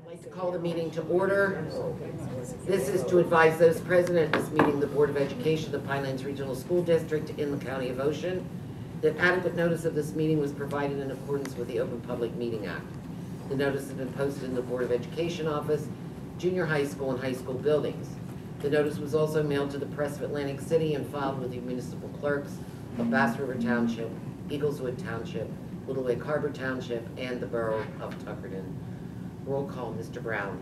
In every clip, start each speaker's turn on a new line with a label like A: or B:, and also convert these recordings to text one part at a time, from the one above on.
A: I'd like to call the meeting to order. This is to advise those present at this meeting, the Board of Education of the Pinelands Regional School District in the County of Ocean, that adequate notice of this meeting was provided in accordance with the Open Public Meeting Act. The notice has been posted in the Board of Education office, junior high school, and high school buildings. The notice was also mailed to the Press of Atlantic City and filed with the municipal clerks of Bass River Township, Eagleswood Township, Little Lake Harbor Township, and the Borough of Tuckerton. Roll call, Mr. Brown.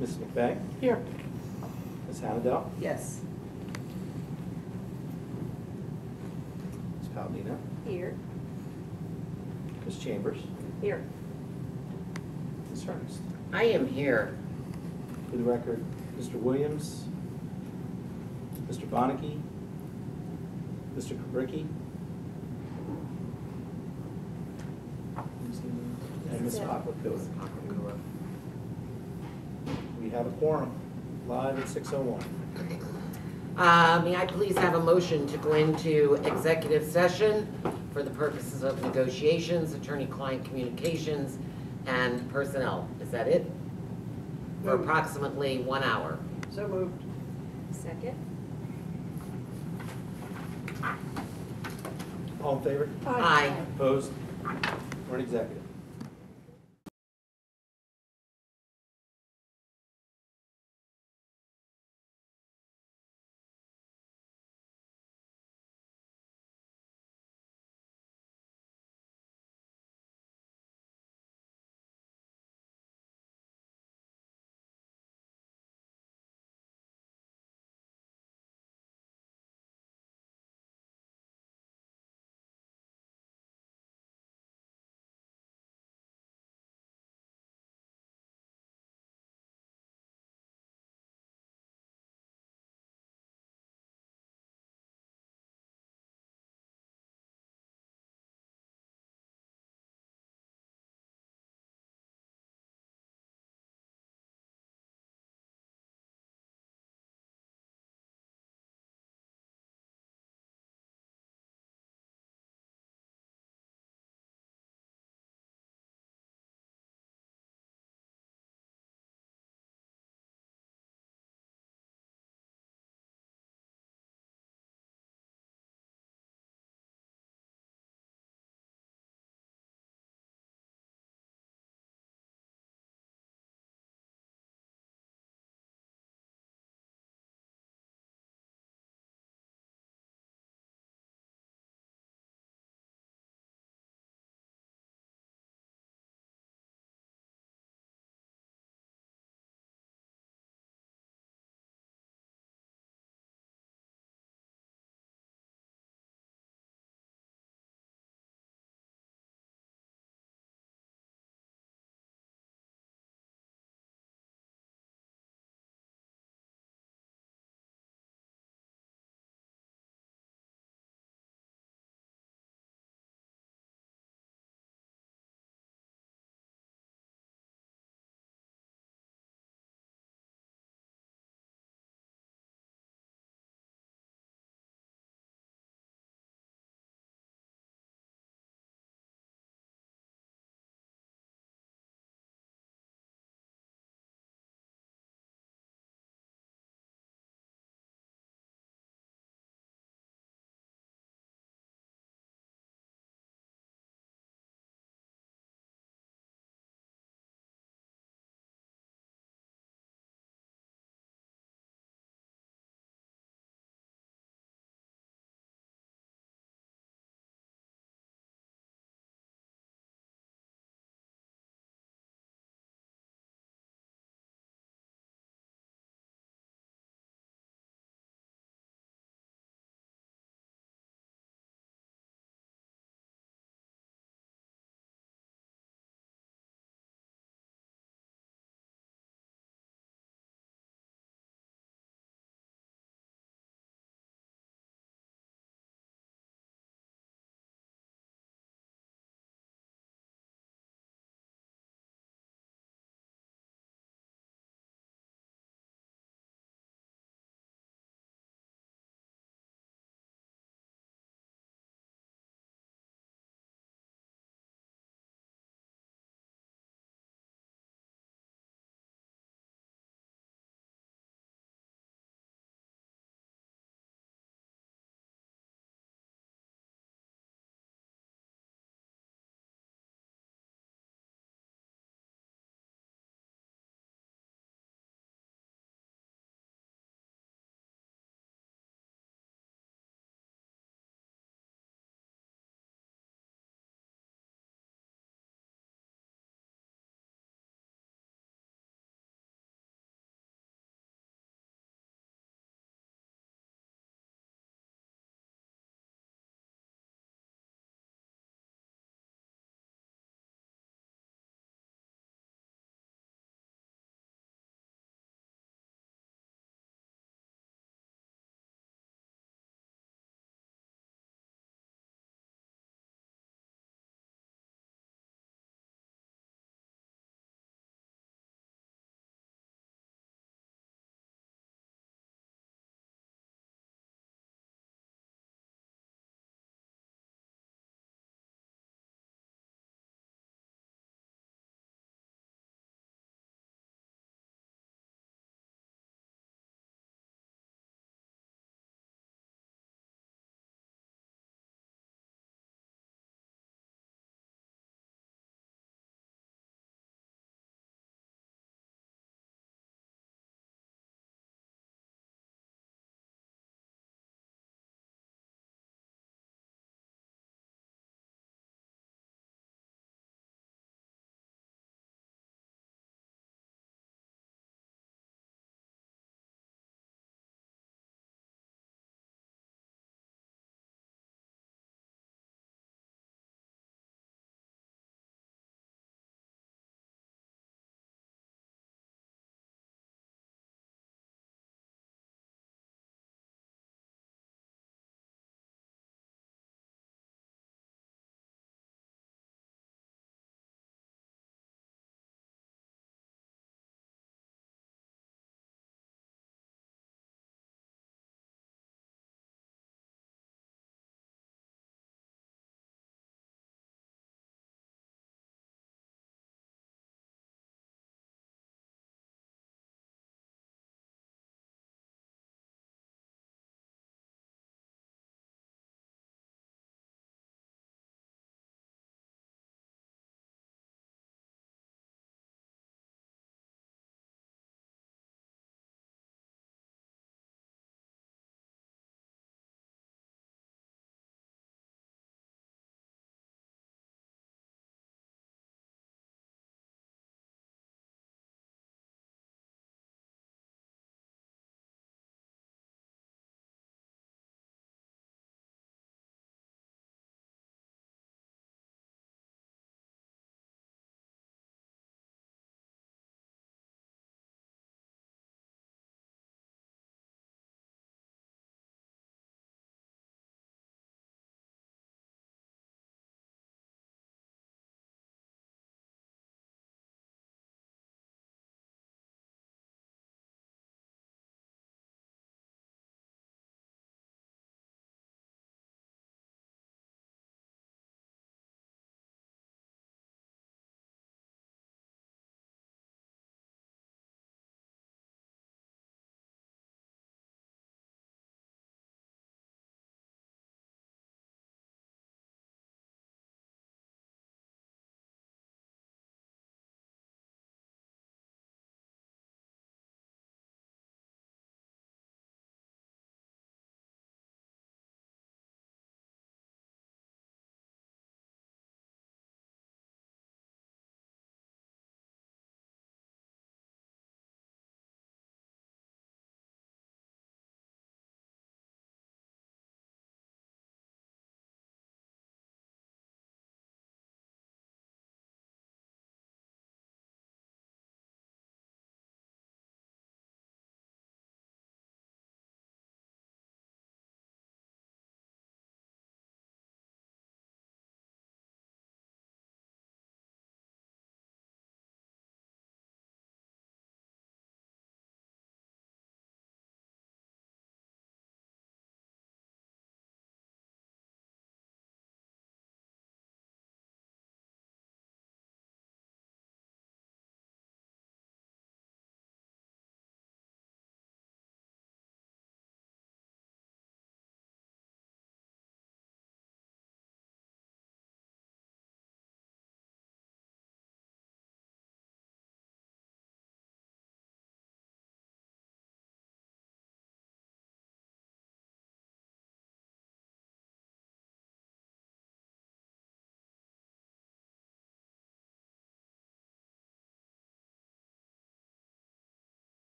B: Mrs. McVeigh?
A: Here.
B: Ms. Hannadel?
A: Yes.
B: Ms. Palladino?
C: Here.
B: Ms. Chambers?
C: Here.
B: Ms. Ernest?
A: I am here.
B: For the record, Mr. Williams, Mr. Bonnicky, Mr. Kubricki, and Ms. Aquapilla. We have a quorum, live at 6:01.
A: May I please have a motion to go into executive session for the purposes of negotiations, attorney-client communications, and personnel? Is that it? For approximately 1 hour.
C: So moved. Second.
B: All in favor?
A: Aye.
B: Opposed? We're in executive.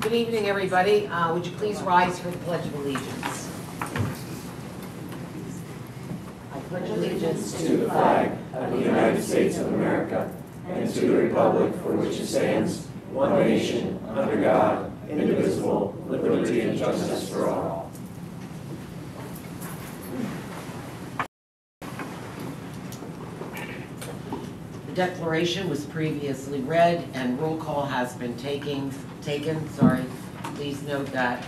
A: Good evening, everybody. Would you please rise for the Pledge of Allegiance? I pledge allegiance
D: to the flag of the United States of America and to the republic for which it stands, one nation, under God, indivisible, with liberty and justice for all.
A: The declaration was previously read and roll call has been taken. Please note that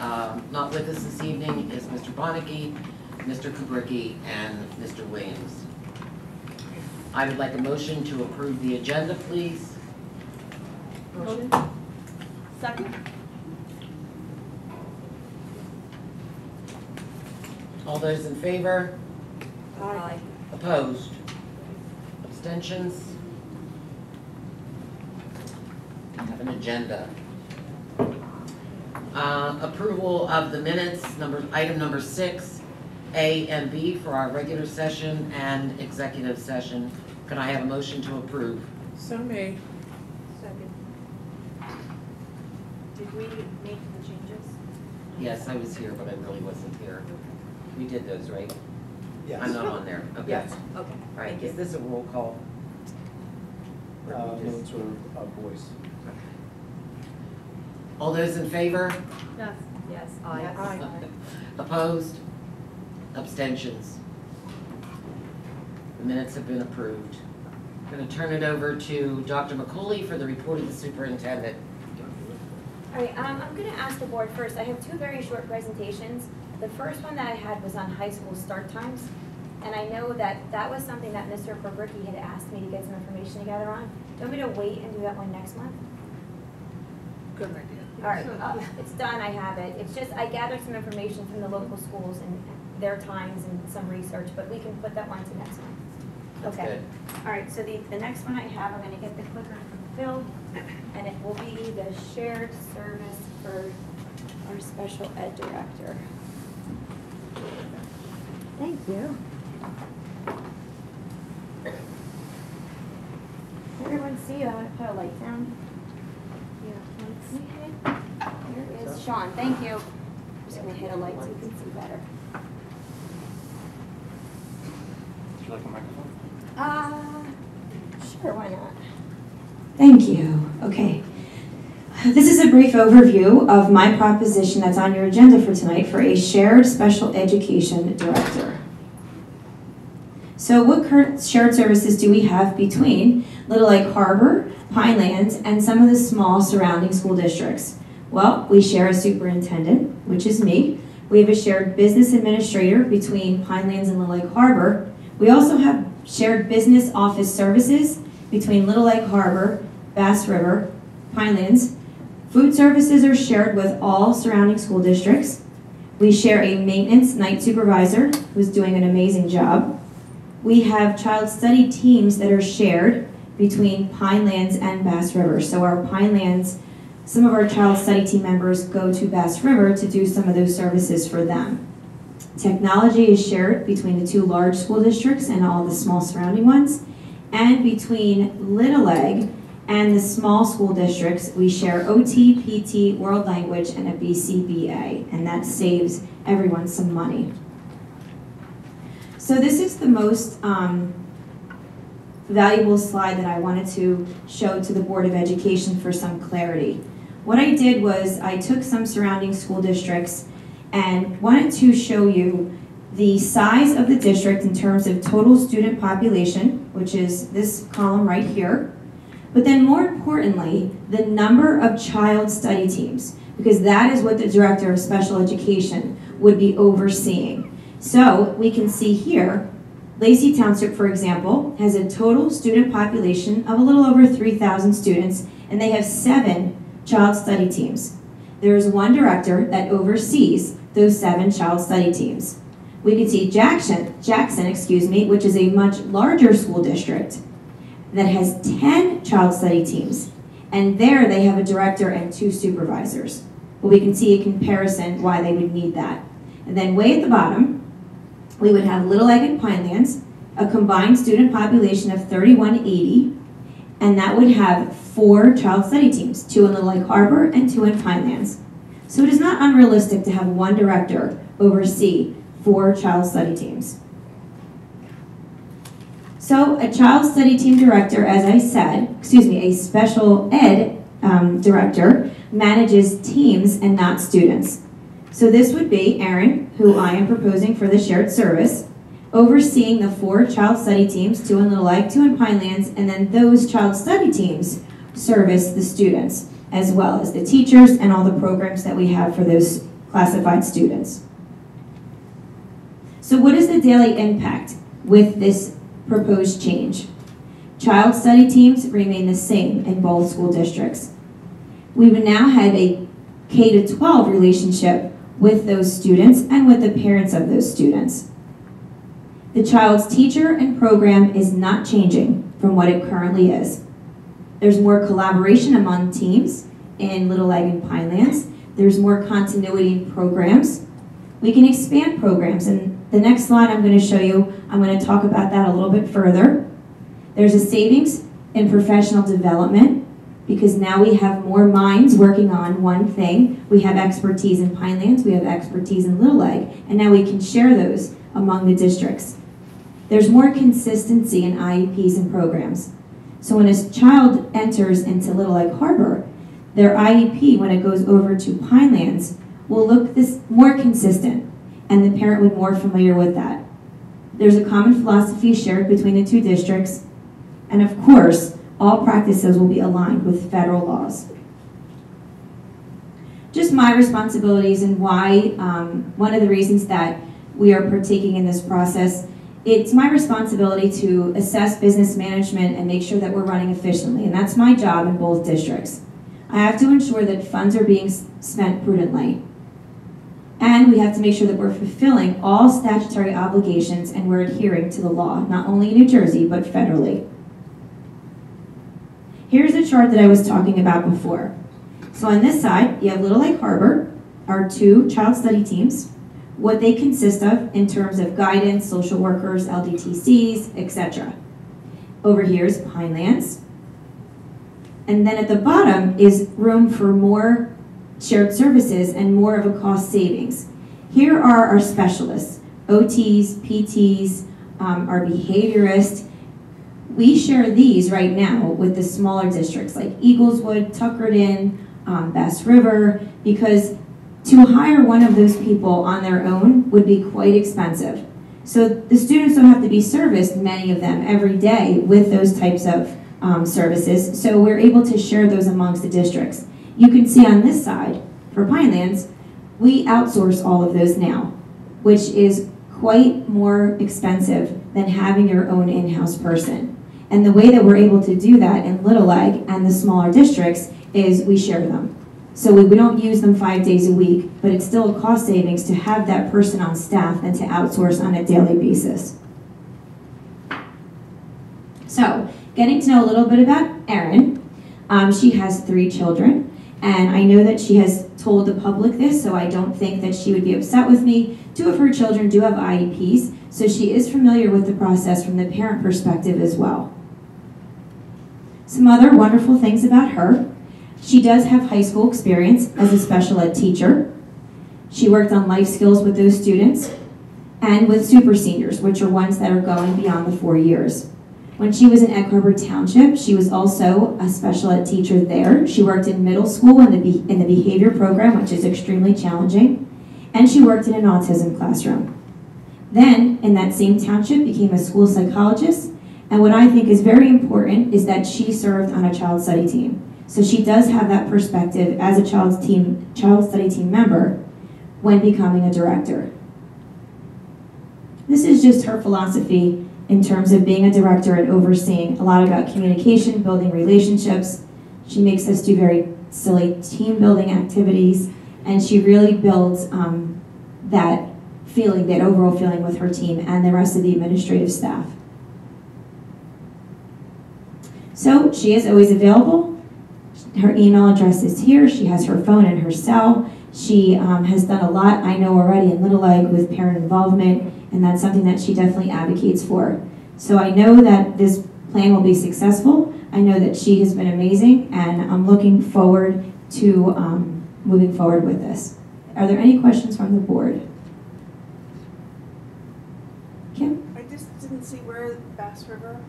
A: not with us this evening is Mr. Bonnicky, Mr. Kubricki, and Mr. Williams. I would like a motion to approve the agenda, please.
C: Motion. Second.
A: All those in favor?
C: Aye.
A: Opposed? Abstentions? We have an agenda. Approval of the minutes, item number 6, A and B for our regular session and executive session. Can I have a motion to approve?
E: So made.
C: Second. Did we make the changes?
A: Yes, I was here, but I really wasn't here. We did those, right?
B: Yes.
A: I'm not on there. Okay.
C: Yes. Okay.
A: All right,
C: Thank
A: is
C: you.
A: this a roll call?
B: Notes or voice.
A: All those in favor?
C: Yes. Yes. Aye.
E: Aye.
A: Opposed? Abstentions? The minutes have been approved. I'm going to turn it over to Dr. McCauley for the report of the superintendent.
F: All right, I'm going to ask the board first. I have two very short presentations. The first one that I had was on high school start times. And I know that that was something that Mr. Perberky had asked me to get some information together on. Do you want me to wait and do that one next month?
E: Good idea.
F: All right, it's done, I have it. It's just, I gathered some information from the local schools and their times and some research, but we can put that one to next month.
A: That's
F: Okay.
A: good.
F: All right, so the next one I have, I'm gonna get the clicker from Phil, and it will be the shared service for our special ed director. Thank you. Everyone see, I'm gonna put a light down. Okay. Here is Sean, thank you. I'm just gonna hit a light so you can see better.
D: Would you like a microphone?
F: Sure, why not?
G: Thank you. Okay. This is a brief overview of my proposition that's on your agenda for tonight for a shared special education director. So what current shared services do we have between Little Lake Harbor, Pinelands, and some of the small surrounding school districts? Well, we share a superintendent, which is me. We have a shared business administrator between Pinelands and Little Lake Harbor. We also have shared business office services between Little Lake Harbor, Bass River, Pinelands. Food services are shared with all surrounding school districts. We share a maintenance night supervisor who's doing an amazing job. We have child study teams that are shared between Pinelands and Bass River. So our Pinelands, some of our child study team members go to Bass River to do some of those services for them. Technology is shared between the two large school districts and all the small surrounding ones. And between Little Egg and the small school districts, we share OT, PT, World Language, and a BCBA, and that saves everyone some money. So this is the most valuable slide that I wanted to show to the Board of Education for some clarity. What I did was I took some surrounding school districts and wanted to show you the size of the district in terms of total student population, which is this column right here, but then more importantly, the number of child study teams, because that is what the Director of Special Education would be overseeing. So we can see here, Lacey Township, for example, has a total student population of a little over 3,000 students, and they have 7 child study teams. There is one director that oversees those 7 child study teams. We can see Jackson, which is a much larger school district that has 10 child study teams. And there they have a director and 2 supervisors. But we can see a comparison why they would need that. And then way at the bottom, we would have Little Egg and Pinelands, a combined student population of 3,180, and that would have 4 child study teams, 2 in Little Lake Harbor and 2 in Pinelands. So it is not unrealistic to have one director oversee 4 child study teams. So a child study team director, as I said, a special ed director manages teams and not students. So this would be Erin, who I am proposing for the shared service, overseeing the 4 child study teams, 2 in Little Egg, 2 in Pinelands, and then those child study teams service the students, as well as the teachers and all the programs that we have for those classified students. So what is the daily impact with this proposed change? Child study teams remain the same in both school districts. We would now have a K-12 relationship with those students and with the parents of those students. The child's teacher and program is not changing from what it currently is. There's more collaboration among teams in Little Egg and Pinelands. There's more continuity in programs. We can expand programs, and the next slide I'm going to show you, I'm going to talk about that a little bit further. There's a savings in professional development because now we have more minds working on one thing. We have expertise in Pinelands, we have expertise in Little Egg, and now we can share those among the districts. There's more consistency in IEPs and programs. So when a child enters into Little Egg Harbor, their IEP, when it goes over to Pinelands, will look more consistent, and the parent would be more familiar with that. There's a common philosophy shared between the 2 districts, and of course, all practices will be aligned with federal laws. Just my responsibilities and why, one of the reasons that we are partaking in this process, it's my responsibility to assess business management and make sure that we're running efficiently, and that's my job in both districts. I have to ensure that funds are being spent prudently. And we have to make sure that we're fulfilling all statutory obligations and we're adhering to the law, not only in New Jersey, but federally. Here's a chart that I was talking about before. So on this side, you have Little Egg Harbor, our 2 child study teams, what they consist of in terms of guidance, social workers, LDTCs, etc. Over here is Pinelands. And then at the bottom is room for more shared services and more of a cost savings. Here are our specialists, OTs, PTs, our behaviorists. We share these right now with the smaller districts like Eagleswood, Tuckerton, Bass River, because to hire one of those people on their own would be quite expensive. So the students don't have to be serviced, many of them, every day with those types of services. So we're able to share those amongst the districts. You can see on this side, for Pinelands, we outsource all of those now, which is quite more expensive than having your own in-house person. And the way that we're able to do that in Little Egg and the smaller districts is we share them. So we don't use them 5 days a week, but it's still a cost savings to have that person on staff than to outsource on a daily basis. So, getting to know a little bit about Erin. She has 3 children, and I know that she has told the public this, so I don't think that she would be upset with me. 2 of her children do have IEPs, so she is familiar with the process from the parent perspective as well. Some other wonderful things about her. She does have high school experience as a special ed teacher. She worked on life skills with those students and with super seniors, which are ones that are going beyond the 4 years. When she was in Egg Harbor Township, she was also a special ed teacher there. She worked in middle school in the behavior program, which is extremely challenging, and she worked in an autism classroom. Then, in that same township, became a school psychologist, and what I think is very important is that she served on a child study team. So she does have that perspective as a child study team member when becoming a director. This is just her philosophy in terms of being a director and overseeing a lot about communication, building relationships. She makes us do very silly team building activities, and she really builds that feeling, that overall feeling with her team and the rest of the administrative staff. So she is always available. Her email address is here. She has her phone and her cell. She has done a lot, I know already, in Little Egg with parent involvement, and that's something that she definitely advocates for. So I know that this plan will be successful. I know that she has been amazing, and I'm looking forward to moving forward with this. Are there any questions from the board? Kim?
E: I just didn't see where Bass River,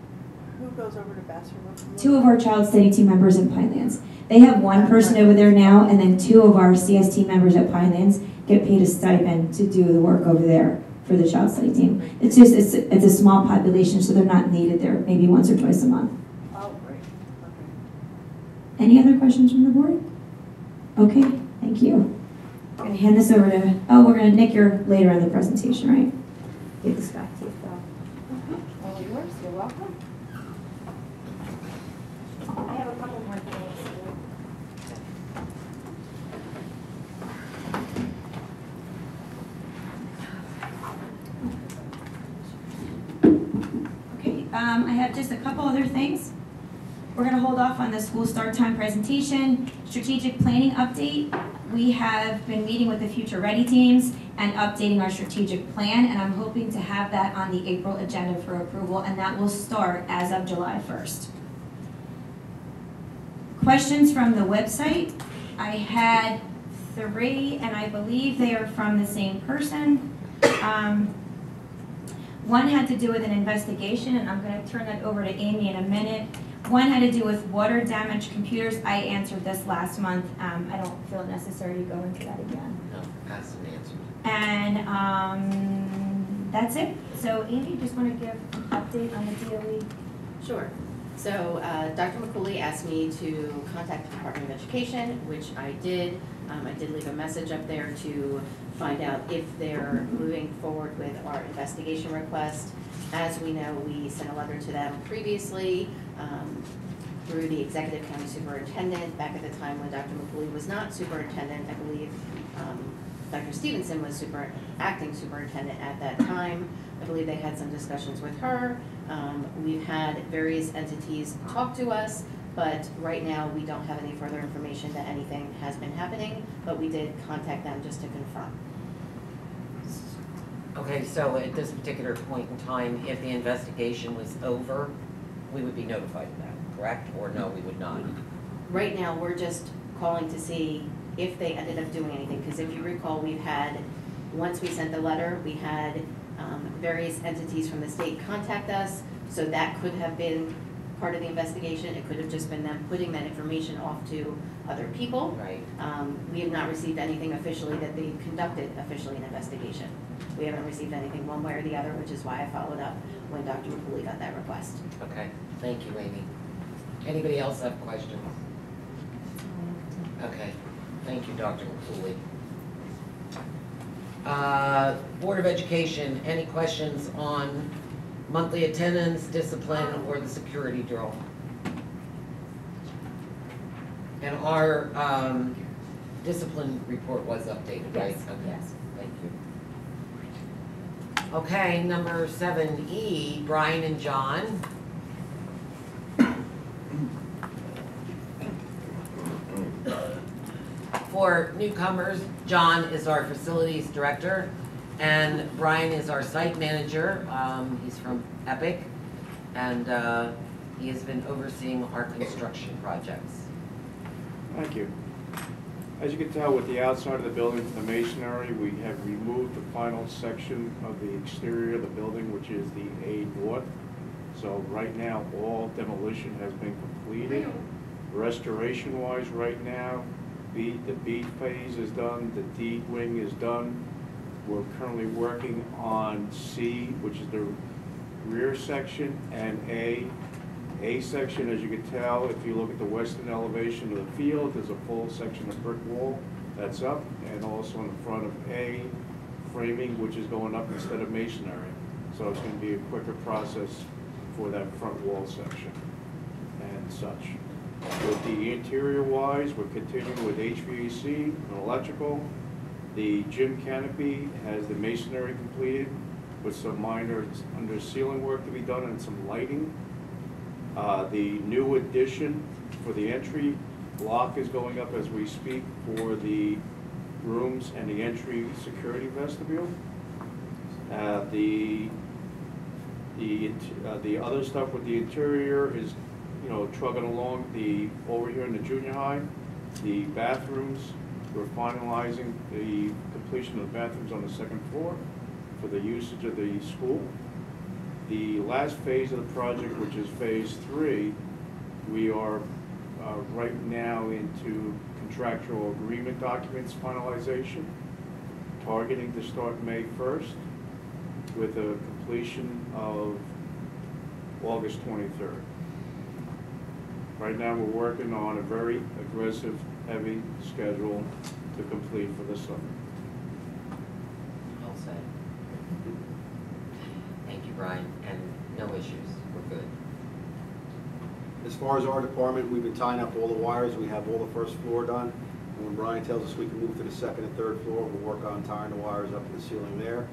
E: who goes over to Bass River?
G: Two of our child study team members in Pinelands. They have one person over there now, and then two of our CST members at Pinelands get paid a stipend to do the work over there for the child study team. It's just, it's a small population, so they're not needed there, maybe once or twice a month.
E: Oh, great, okay.
G: Any other questions from the board? Okay, thank you. I'm gonna hand this over to, oh, we're gonna, Nick, you're later in the presentation, right? Give this back to you, Phil.
C: All yours, you're welcome. I have a couple more things.
G: Okay, I have just a couple other things. We're gonna hold off on the school start time presentation. Strategic planning update. We have been meeting with the Future Ready teams and updating our strategic plan, and I'm hoping to have that on the April agenda for approval, and that will start as of July 1st. Questions from the website. I had 3, and I believe they are from the same person. One had to do with an investigation, and I'm going to turn that over to Amy in a minute. One had to do with water damaged computers. I answered this last month. I don't feel it necessary to go into that again.
A: No, asked and answered.
G: And that's it. So Amy, just want to give an update on the DOE?
H: Sure. So Dr. McCooley asked me to contact the Department of Education, which I did. I did leave a message up there to find out if they're moving forward with our investigation request. As we know, we sent a letter to them previously through the Executive County Superintendent. Back at the time when Dr. McCooley was not superintendent, I believe Dr. Stevenson was acting superintendent at that time. I believe they had some discussions with her. We've had various entities talk to us, but right now we don't have any further information that anything has been happening, but we did contact them just to confirm.
A: Okay, so at this particular point in time, if the investigation was over, we would be notified of that, correct? Or no, we would not?
H: Right now, we're just calling to see if they ended up doing anything, because if you recall, we've had, once we sent the letter, we had various entities from the state contact us, so that could have been part of the investigation. It could have just been them putting that information off to other people.
A: Right.
H: We have not received anything officially that they conducted officially an investigation. We haven't received anything one way or the other, which is why I followed up when Dr. McCooley got that request.
A: Okay, thank you, Amy. Anybody else have questions? Okay, thank you, Dr. McCooley. Board of Education, any questions on monthly attendance, discipline, or the security drill? And our discipline report was updated, right?
H: Yes,
A: Okay.
H: yes.
A: Thank you. Okay, number 7E, Brian and John. For newcomers, John is our facilities director, and Brian is our site manager. He's from Epic, and he has been overseeing our construction projects.
I: Thank you. As you can tell, with the outside of the building for the masonry, we have removed the final section of the exterior of the building, which is the A north. So right now, all demolition has been completed. Restoration-wise, right now, the B phase is done, the D wing is done. We're currently working on C, which is the rear section, and A. A section, as you can tell, if you look at the western elevation of the field, there's a full section of brick wall that's up, and also in the front of A, framing, which is going up instead of masonry. So it's going to be a quicker process for that front wall section and such. With the interior-wise, we're continuing with HVAC and electrical. The gym canopy has the masonry completed with some minor under ceiling work to be done and some lighting. The new addition for the entry block is going up as we speak for the rooms and the entry security vestibule. The other stuff with the interior is, you know, trucking along. Over here in the junior high, the bathrooms We're finalizing the completion of the bathrooms on the second floor for the usage of the school. The last phase of the project, which is phase 3, we are right now into contractual agreement documents finalization, targeting to start May 1st with a completion of August 23rd. Right now, we're working on a very aggressive, heavy schedule to complete for the summer.
A: Well said. Thank you, Brian, and no issues, we're good.
J: As far as our department, we've been tying up all the wires. We have all the first floor done. And when Brian tells us we can move to the second and third floor, we'll work on tying the wires up to the ceiling there.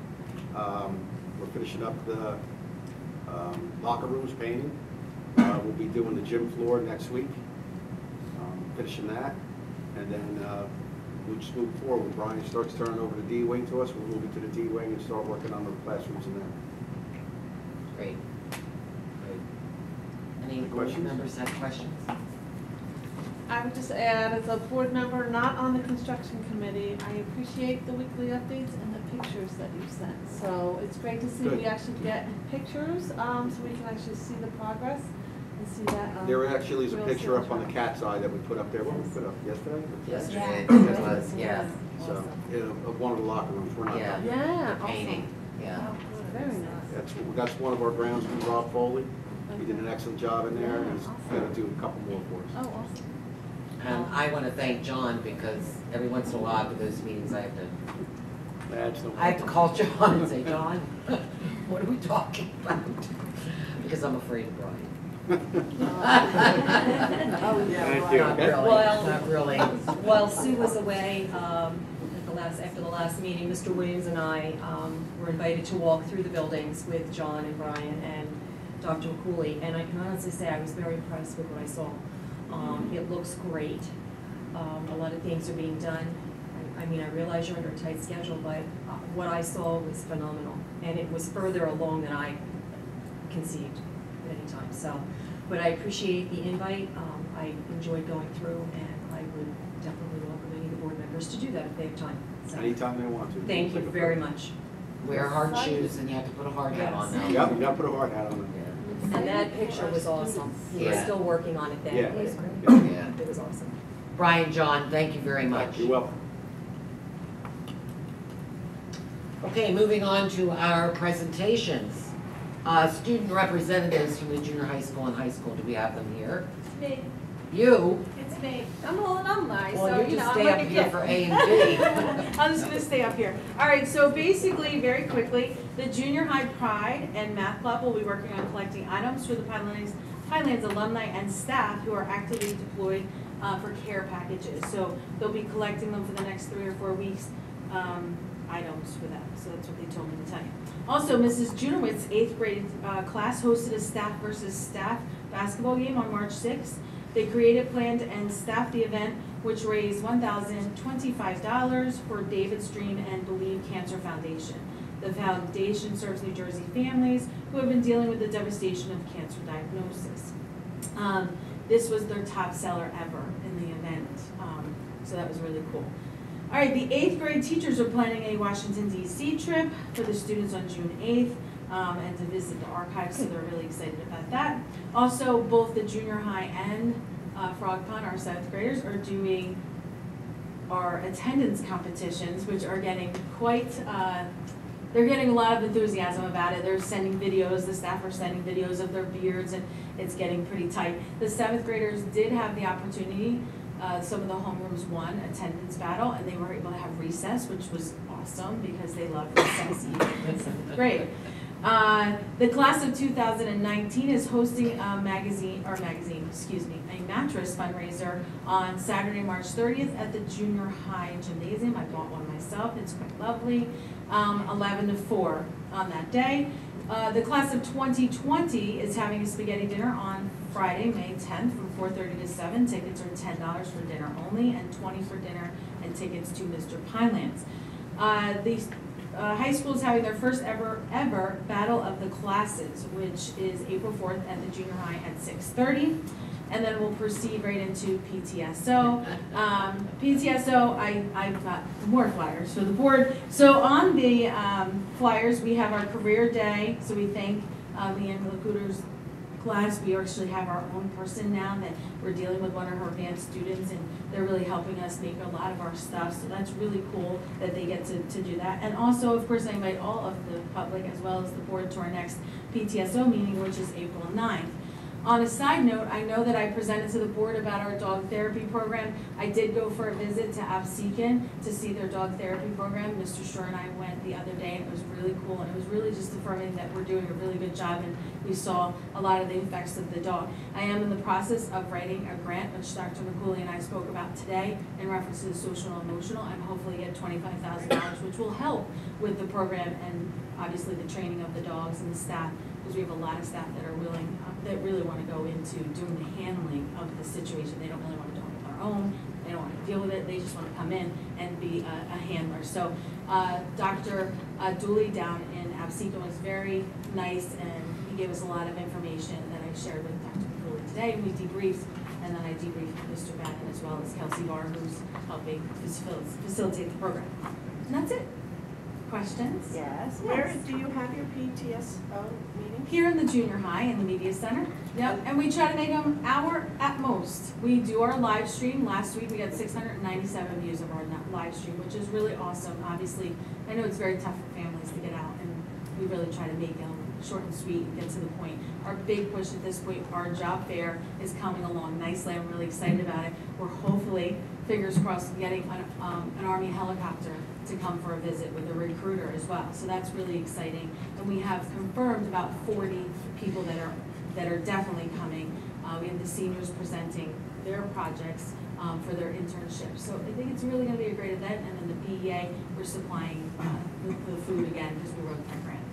J: We're finishing up the locker rooms painting. We'll be doing the gym floor next week, finishing that. And then we'll just move forward. When Brian starts turning over the D wing to us, we'll move into the D wing and start working on the classrooms in there.
A: Great. Great. Any board
J: Questions?
A: members have questions?
E: I would just add, as a board member not on the construction committee, I appreciate the weekly updates and the pictures that you sent. So it's great to see
J: Good.
E: we actually get pictures, so we can actually see the progress and see that.
J: There actually is a
E: real
J: picture up
E: sales
J: on the
E: track.
J: cat side that we put up there. What we put up yesterday?
A: Yesterday,
C: Yeah.
A: it was, yeah,
J: So, of one of the locker rooms. We're not
A: Yeah.
J: done.
E: Yeah,
A: the painting, yeah.
E: Oh, good. Very nice.
J: That's one of our groundsman, Rob Foley. He did an excellent job in there, and he's going to do a couple more for us.
E: Oh, awesome.
A: And I want to thank John because every once in a while after those meetings, I have to call John and say, John, what are we talking about? Because I'm afraid of Brian.
E: Oh, yeah.
I: Thank you.
A: Not really,
K: Well-
A: not really.
K: While Sue was away, after the last meeting, Mr. Williams and I were invited to walk through the buildings with John and Brian and Dr. McCooley, and I can honestly say I was very impressed with what I saw. It looks great. A lot of things are being done. I mean, I realize you're under a tight schedule, but what I saw was phenomenal, and it was further along than I conceived at any time. So, but I appreciate the invite. I enjoyed going through, and I would definitely welcome any of the board members to do that if they have time. So,
J: Anytime they want to.
K: thank you very much.
A: Wear hard shoes and you have to put a hard hat on now.
J: Yep, you got to put a hard hat on it.
K: And that picture was awesome. He was
A: Yeah.
K: still working on it then.
J: Yeah.
A: Yeah.
K: It was awesome.
A: Brian, John, thank you very much.
J: You're welcome.
A: Okay, moving on to our presentations. Student representatives from the junior high school and high school, do we have them here?
C: It's me.
A: You?
C: It's me. I'm an alumni,
A: Well,
C: so,
A: you just
C: I'm
A: stay
C: like
A: up
C: a
A: here
C: kid.
A: for A and B.
E: I'm just gonna stay up here. All right, so basically, very quickly, the Junior High Pride and Math Club will be working on collecting items for the Pinelands alumni and staff who are actively deployed for care packages. So they'll be collecting them for the next 3 or 4 weeks, items for them. So that's what they told me to tell you. Also, Mrs. Junowitz's 8th grade class hosted a staff versus staff basketball game on March 6th. They created, planned, and staffed the event, which raised $1,025 for David's Dream and Believe Cancer Foundation. The foundation serves New Jersey families who have been dealing with the devastation of cancer diagnosis. This was their top seller ever in the event, so that was really cool. All right, the 8th grade teachers are planning a Washington, D.C. trip for the students on June 8th. And to visit the archives, so they're really excited about that. Also, both the junior high and Frog Pond, our 7th graders, are doing our attendance competitions, which are getting quite, they're getting a lot of enthusiasm about it. They're sending videos, the staff are sending videos of their beards, and it's getting pretty tight. The 7th graders did have the opportunity, some of the homerooms won attendance battle, and they were able to have recess, which was awesome because they love recess even in 7th grade. The class of 2019 is hosting a a mattress fundraiser on Saturday, March 30th at the junior high gymnasium. I bought one myself, it's quite lovely, 11 to 4 on that day. The class of 2020 is having a spaghetti dinner on Friday, May 10th from 4:30 to 7. Tickets are $10 for dinner only and $20 for dinner and tickets to Mr. Pinelands. High school is having their first ever Battle of the Classes, which is April 4th at the junior high at 6:30. and then we'll proceed right into PTSO. PTSO, I've got more flyers for the board. So on the flyers, we have our career day. So we thank Leanne Lacuter's class. We actually have our own person now that we're dealing with, one of her advanced students, and they're really helping us make a lot of our stuff. So that's really cool that they get to do that. And also, of course, I invite all of the public as well as the board to our next PTSO meeting, which is April 9th. On a side note, I know that I presented to the board about our dog therapy program. I did go for a visit to Absecon to see their dog therapy program. Mr. Shore and I went the other day, and it was really cool, and it was really just affirming that we're doing a really good job, and we saw a lot of the effects of the dog. I am in the process of writing a grant, which Dr. McCooley and I spoke about today in reference to the social and emotional, and hopefully get $25,000, which will help with the program and obviously the training of the dogs and the staff, because we have a lot of staff that are willing, that really want to go into doing the handling of the situation. They don't really want to do it on their own. They don't want to deal with it. They just want to come in and be a handler. So Dr. Dooley down in Absecon was very nice, and he gave us a lot of information that I shared with Dr. McCooley today. We debriefed, and then I debriefed Mr. Bannon as well as Kelsey Barr, who's helping facilitate the program. And that's it. Questions?
C: Yes. Where do you have your PTSO meetings?
E: Here in the junior high in the media center. Yep, and we try to make them hour at most. We do our live stream. Last week we got 697 views of our live stream, which is really awesome. Obviously, I know it's very tough for families to get out, and we really try to make them short and sweet and get to the point. Our big push at this point, our job fair is coming along nicely. I'm really excited about it. We're hopefully, fingers crossed, getting an Army helicopter to come for a visit with a recruiter as well. So that's really exciting. And we have confirmed about 40 people that are definitely coming. We have the seniors presenting their projects for their internships. So I think it's really going to be a great event. And then the PEA, we're supplying the food again because we wrote that grant.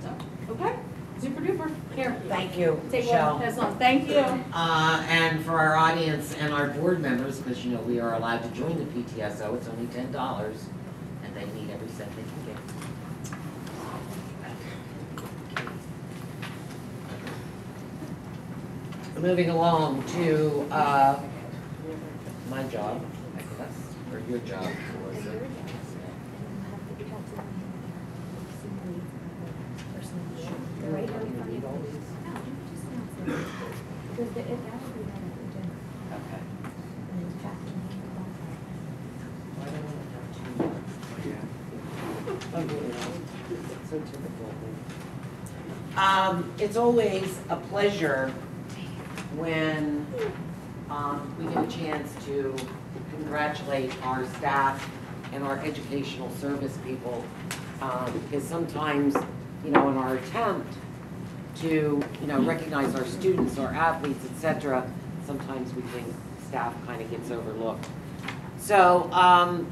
E: So, okay, super duper. Here.
A: Thank you,
E: Take
A: Michelle.
E: one. That's all. Thank you.
A: And for our audience and our board members, because you know we are allowed to join the PTSO, it's only $10, and they need every cent they can get. Moving along to my job, I guess, or your job, Melissa. Okay. So typical. It's always a pleasure when we get a chance to congratulate our staff and our educational service people, because sometimes, you know, in our attempt to, you know, recognize our students, our athletes, etc., sometimes we think staff kind of gets overlooked. So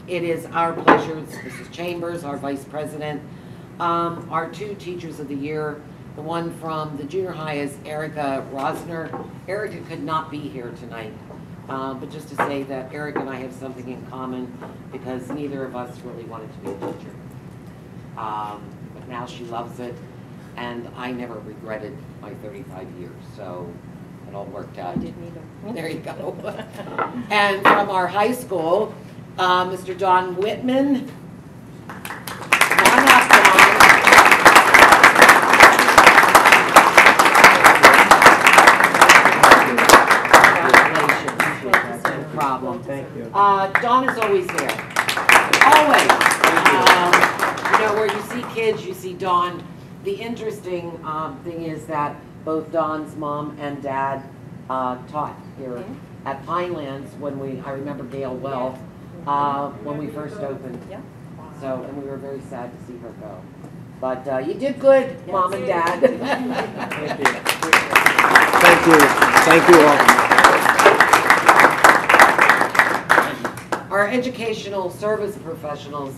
A: it is our pleasure, it's Mrs. Chambers, our Vice President, our two Teachers of the Year. The one from the junior high is Erica Rosner. Erica could not be here tonight, but just to say that Erica and I have something in common because neither of us really wanted to be a teacher. But now she loves it, and I never regretted my 35 years, so it all worked out.
K: I didn't either.
A: There you go. And from our high school, Mr. Don Whitman. Come on up, Don. Congratulations. No problem.
B: Thank you.
A: Don is always there. Always. You know, where you see kids, you see Don. The interesting thing is that both Don's mom and dad taught here at Pinelands when I remember Gail well, when we first opened.
K: Yeah.
A: So, and we were very sad to see her go. But you did good, Mom and Dad.
B: Thank you. Thank you. Thank you all.
A: Our educational service professionals,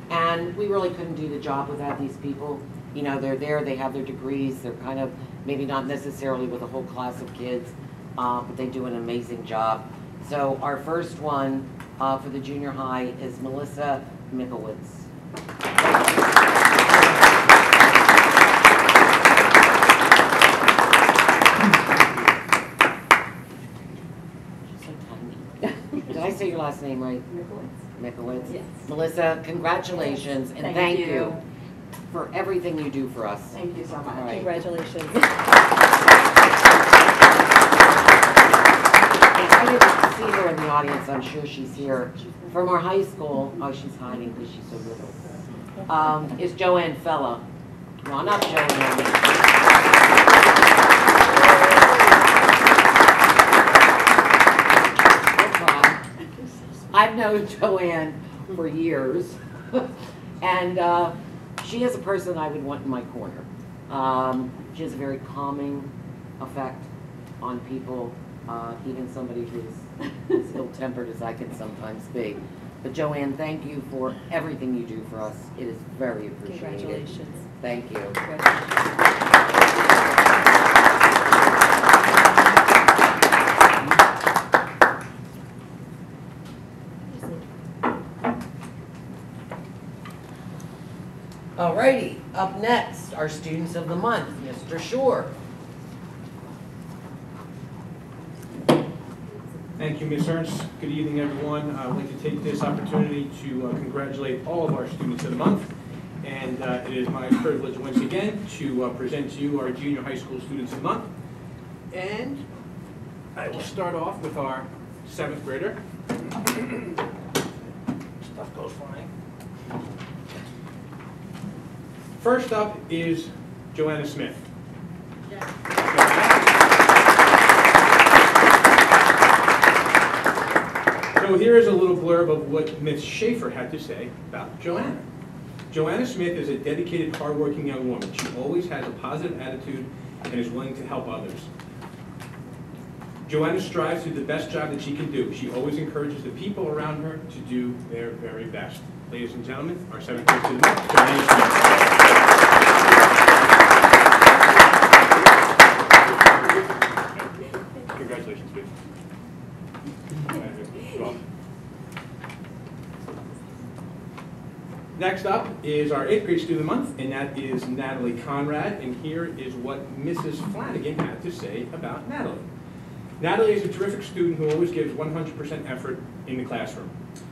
A: and we really couldn't do the job without these people. You know, they're there, they have their degrees, they're kind of, maybe not necessarily with a whole class of kids, but they do an amazing job. So our first one for the junior high is Melissa Mikowitz. say your last name right? Mikowitz.
K: Yes.
A: Melissa, congratulations and thank you for everything you do for us.
K: Thank you so much.
A: All right.
K: Congratulations.
A: I didn't see her in the audience, I'm sure she's here. From our high school, oh, she's hiding because she's so little, is Joanne Fella. Come on up, Joanne. I've known Joanne for years, and she is a person I would want in my corner. She has a very calming effect on people, even somebody who's as ill-tempered as I can sometimes be. But Joanne, thank you for everything you do for us. It is very appreciated.
K: Congratulations.
A: Thank you. Alrighty, up next, our students of the month, Mr. Shore.
L: Thank you, Ms. Ernst. Good evening, everyone. I would like to take this opportunity to congratulate all of our students of the month. And it is my privilege once again to present to you our junior high school students of the month. And I will start off with our 7th grader. Stuff goes flying. First up is Joanna Smith. So here is a little blurb of what Ms. Schaefer had to say about Joanna. Joanna Smith is a dedicated, hardworking young woman. She always has a positive attitude and is willing to help others. Joanna strives to do the best job that she can do. She always encourages the people around her to do their very best. Ladies and gentlemen, our 7th grade student, Joanna Smith. Congratulations, please. Next up is our 8th grade student of the month, and that is Natalie Conrad. And here is what Mrs. Flanagan had to say about Natalie. Natalie is a terrific student who always gives 100% effort in the classroom.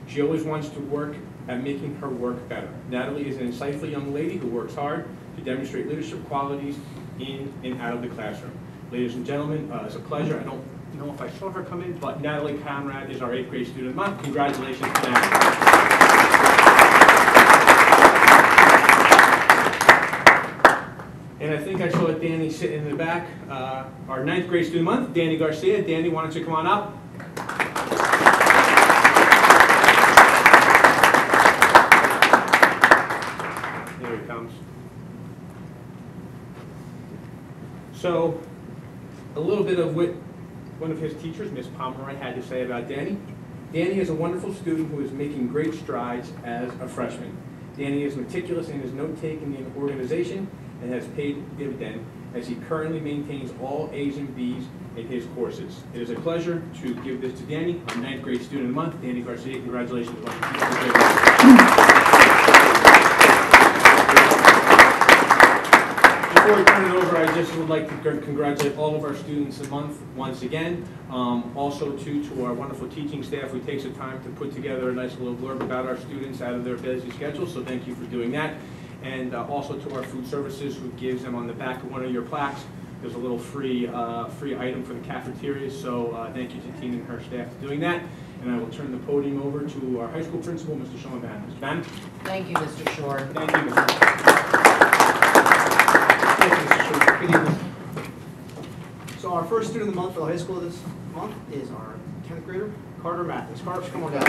L: She always wants to work at making her work better. Natalie is an insightful young lady who works hard to demonstrate leadership qualities in and out of the classroom. Ladies and gentlemen, it's a pleasure. I don't know if I saw her come in, but Natalie Conrad is our 8th grade student of the month. Congratulations to Natalie. And I think I saw Danny sitting in the back. Our 9th grade student of the month, Danny Garcia. Danny, why don't you come on up? Here he comes. So, a little bit of what one of his teachers, Miss Pomeroy, had to say about Danny. Danny is a wonderful student who is making great strides as a freshman. Danny is meticulous in his note-taking in organization and has paid dividend as he currently maintains all A's and B's in his courses. It is a pleasure to give this to Danny, our 9th grade student of the month. Danny Garcia, congratulations. Before I turn it over, I just would like to congratulate all of our students of the month once again. Also, to our wonderful teaching staff who takes the time to put together a nice little blurb about our students out of their busy schedule, so thank you for doing that. And also to our food services who gives them on the back of one of your plaques. There's a little free item for the cafeteria, so thank you to Tina and her staff for doing that. And I will turn the podium over to our high school principal, Mr. Sean Bannon. Mr. Bannon?
A: Thank you, Mr. Shore.
L: Thank you, Mr.
B: Good evening. So our first student of the month for the high school this month is our 10th grader, Carter Mathis. Carter, come on down.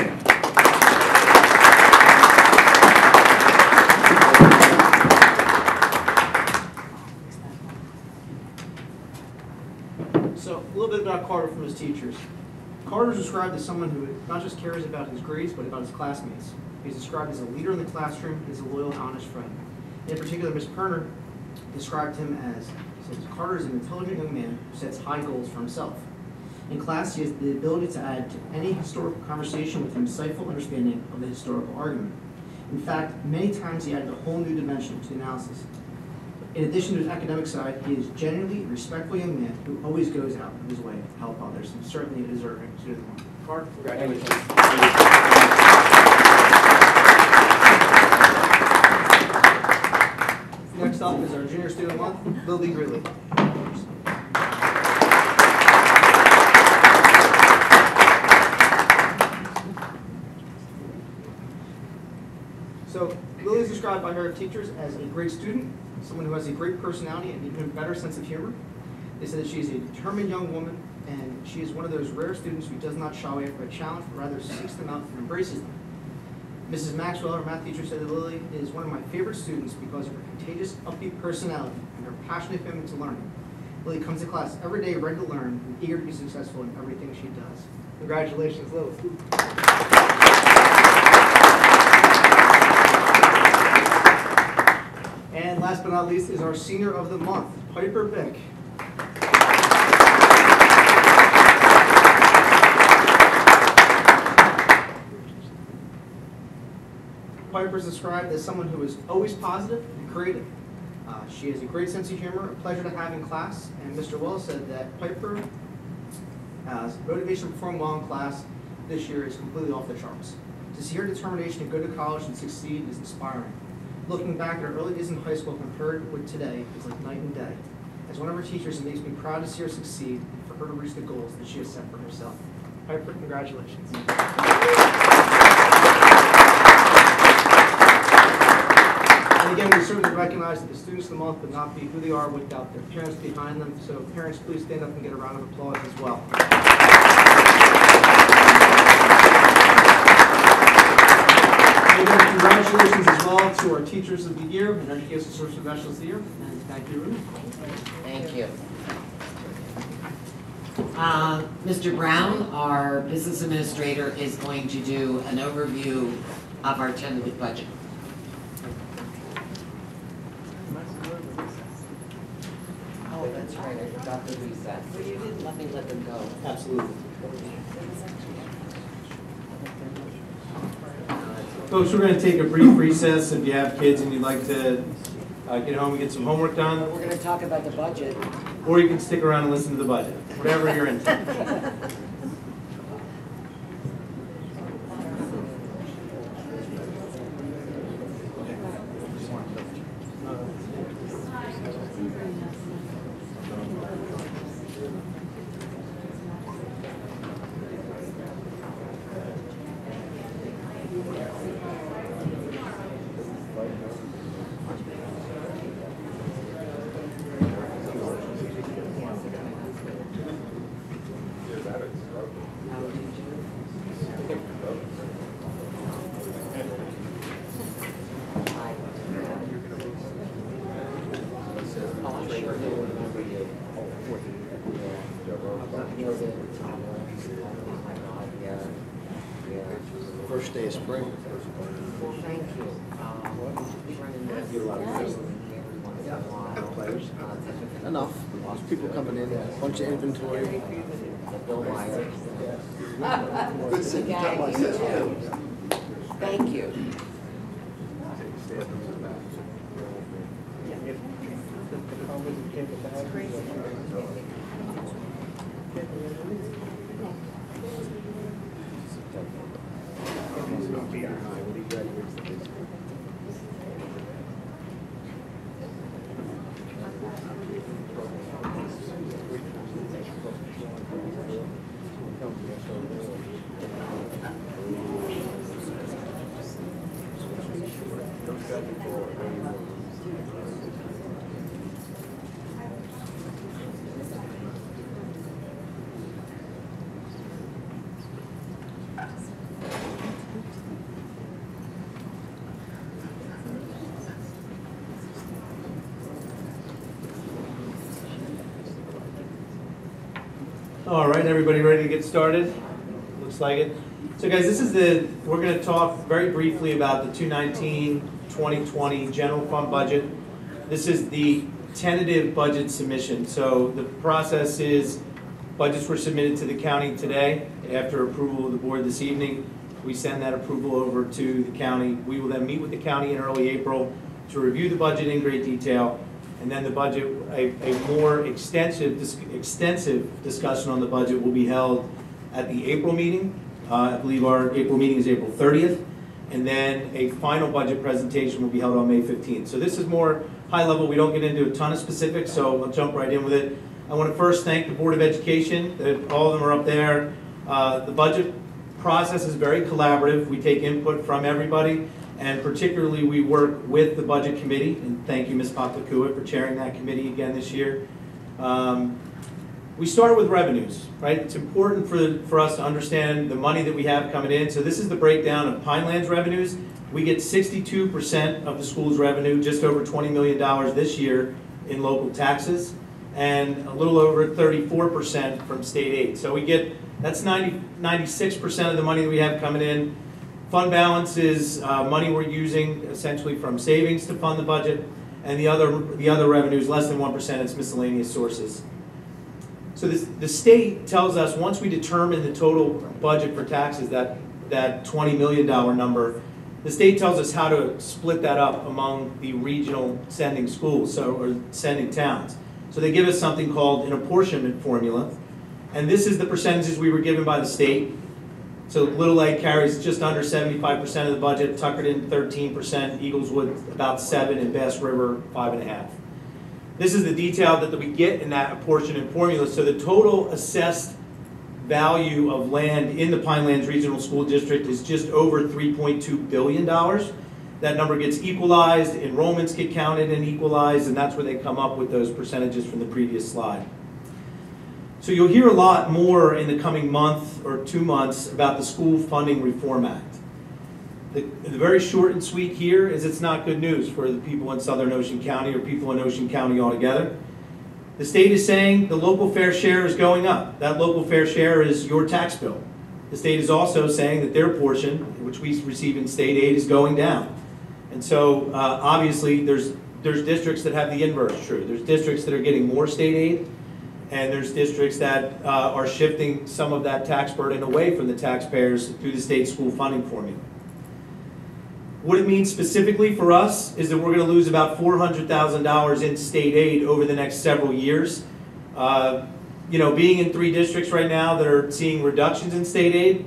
B: So a little bit about Carter from his teachers. Carter is described as someone who not just cares about his grades, but about his classmates. He's described as a leader in the classroom and as a loyal and honest friend. In particular, Ms. Perner described him as, says, Carter is an intelligent young man who sets high goals for himself. In class, he has the ability to add to any historical conversation with an insightful understanding of the historical argument. In fact, many times he added a whole new dimension to the analysis. In addition to his academic side, he is genuinely a respectful young man who always goes out of his way to help others, and certainly a deserving student of the month. Carter, congratulations. Next up is our Junior Student Month, Lily Greeley. So Lily is described by her teachers as a great student, someone who has a great personality and an even better sense of humor. They said that she is a determined young woman, and she is one of those rare students who does not shy away from a challenge, but rather seeks them out and embraces them. Mrs. Maxwell, our math teacher, said that Lily is one of my favorite students because of her contagious, upbeat personality and her passionate commitment to learning. Lily comes to class every day ready to learn and eager to be successful in everything she does. Congratulations, Lily. And last but not least is our Senior of the Month, Piper Bick. Piper is described as someone who is always positive and creative. She has a great sense of humor, a pleasure to have in class, and Mr. Wells said that Piper's motivation to perform well in class this year is completely off the charts. To see her determination to go to college and succeed is inspiring. Looking back at her early days in high school compared with today is like night and day. As one of her teachers, it makes me proud to see her succeed and for her to reach the goals that she has set for herself. Piper, congratulations. And again, we certainly recognize that the students of the month would not be who they are without their parents behind them. So parents, please stand up and get a round of applause as well. And again, congratulations as well to our Teachers of the Year and Education Service Professionals of the Year. And thank you, Ruth.
A: Thank you. Mr. Brown, our business administrator, is going to do an overview of our tentative budget. Oh, that's right, I forgot the recess. Well, you didn't let me let them go.
B: Absolutely. Folks, we're going to take a brief recess. If you have kids and you'd like to get home and get some homework done.
A: We're going to talk about the budget.
B: Or you can stick around and listen to the budget, whatever you're into.
J: First day of spring.
A: Well, thank you.
J: Players. Enough. There's people coming in, a bunch of inventory.
A: Bill Meyer.
J: Good to see you.
A: Thank you. All right, everybody ready to get started? Looks like it. So guys, we're going to talk very briefly about the 2019-2020 general fund budget. This is the tentative budget submission. So the process is budgets were submitted to the county today. After approval of the board this evening, we send that approval over to the county. We will then meet with the county in early April to review the budget in great detail. And then the budget, a more extensive discussion on the budget will be held
M: at the April meeting. I believe our April meeting is April 30th. And then a final budget presentation will be held on May 15th. So this is more high level. We don't get into a ton of specifics, so I'll jump right in with it. I want to first thank the Board of Education. All of them are up there. The budget process is very collaborative. We take input from everybody, and particularly we work with the Budget Committee. And thank you, Ms. Paklakua, for chairing that committee again this year. We start with revenues, right? It's important for us to understand the money that we have coming in. So this is the breakdown of Pinelands revenues. We get 62% of the school's revenue, just over $20 million this year in local taxes, and a little over 34% from state aid. So we get, that's 96% of the money that we have coming in. Fund balance is money we're using essentially from savings to fund the budget, and the other revenue is less than 1%, it's miscellaneous sources. So the state tells us once we determine the total budget for taxes, that $20 million number, the state tells us how to split that up among the regional sending schools, or sending towns. So they give us something called an apportionment formula, and this is the percentages we were given by the state. So Little Egg carries just under 75% of the budget, Tuckerton 13%, Eagleswood about 7%, and Bass River 5.5%. This is the detail that we get in that apportionment formula. So the total assessed value of land in the Pinelands Regional School District is just over $3.2 billion. That number gets equalized, enrollments get counted and equalized, and that's where they come up with those percentages from the previous slide. So you'll hear a lot more in the coming month or 2 months about the School Funding Reform Act. The very short and sweet here is it's not good news for the people in Southern Ocean County or people in Ocean County altogether. The state is saying the local fair share is going up. That local fair share is your tax bill. The state is also saying that their portion, which we receive in state aid, is going down. And so obviously there's districts that have the inverse true. There's districts that are getting more state aid, and there's districts that are shifting some of that tax burden away from the taxpayers through the state school funding formula. What it means specifically for us is that we're going to lose about $400,000 in state aid over the next several years. You know, being in 3 districts right now that are seeing reductions in state aid,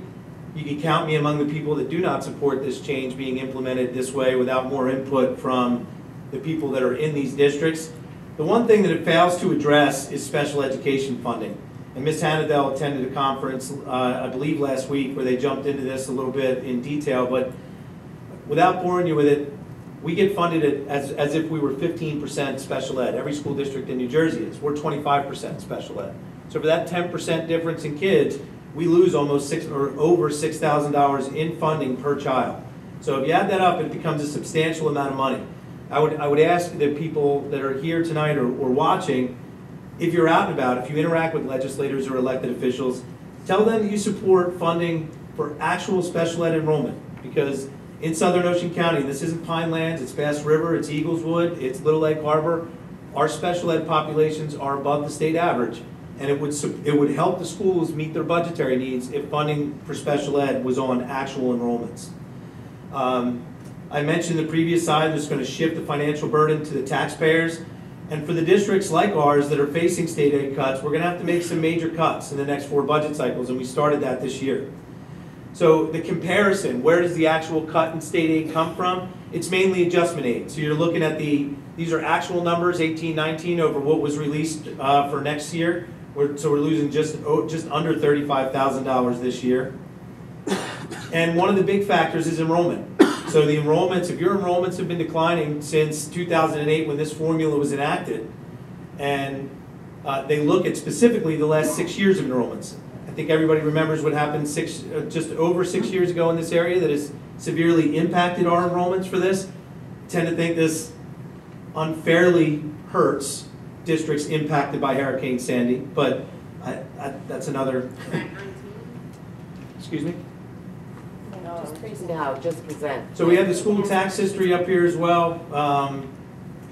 M: you can count me among the people that do not support this change being implemented this way without more input from the people that are in these districts. The one thing that it fails to address is special education funding. And Ms. Hannadell attended a conference, I believe last week, where they jumped into this a little bit in detail, but without boring you with it, we get funded as if we were 15% special ed. Every school district in New Jersey is. We're 25% special ed. So for that 10% difference in kids, we lose almost over $6,000 in funding per child. So if you add that up, it becomes a substantial amount of money. I would ask the people that are here tonight or watching, if you're out and about, if you interact with legislators or elected officials, tell them that you support funding for actual special ed enrollment, because in Southern Ocean County, this isn't Pinelands, it's Bass River, it's Eagleswood, it's Little Egg Harbor. Our special ed populations are above the state average, and it would help the schools meet their budgetary needs if funding for special ed was on actual enrollments. I mentioned the previous slide, just going to shift the financial burden to the taxpayers. And for the districts like ours that are facing state aid cuts, we're going to have to make some major cuts in the next 4 budget cycles, and we started that this year. So the comparison, where does the actual cut in state aid come from? It's mainly adjustment aid. So you're looking at these are actual numbers, 18-19 over what was released for next year. So we're losing just under $35,000 this year. And one of the big factors is enrollment. So the enrollments, if your enrollments have been declining since 2008 when this formula was enacted, and they look at specifically the last 6 years of enrollments. I think everybody remembers what happened just over 6 years ago in this area that has severely impacted our enrollments for this. I tend to think this unfairly hurts districts impacted by Hurricane Sandy, but that's another. Excuse me?
A: No, just present.
M: So we have the school tax history up here as well.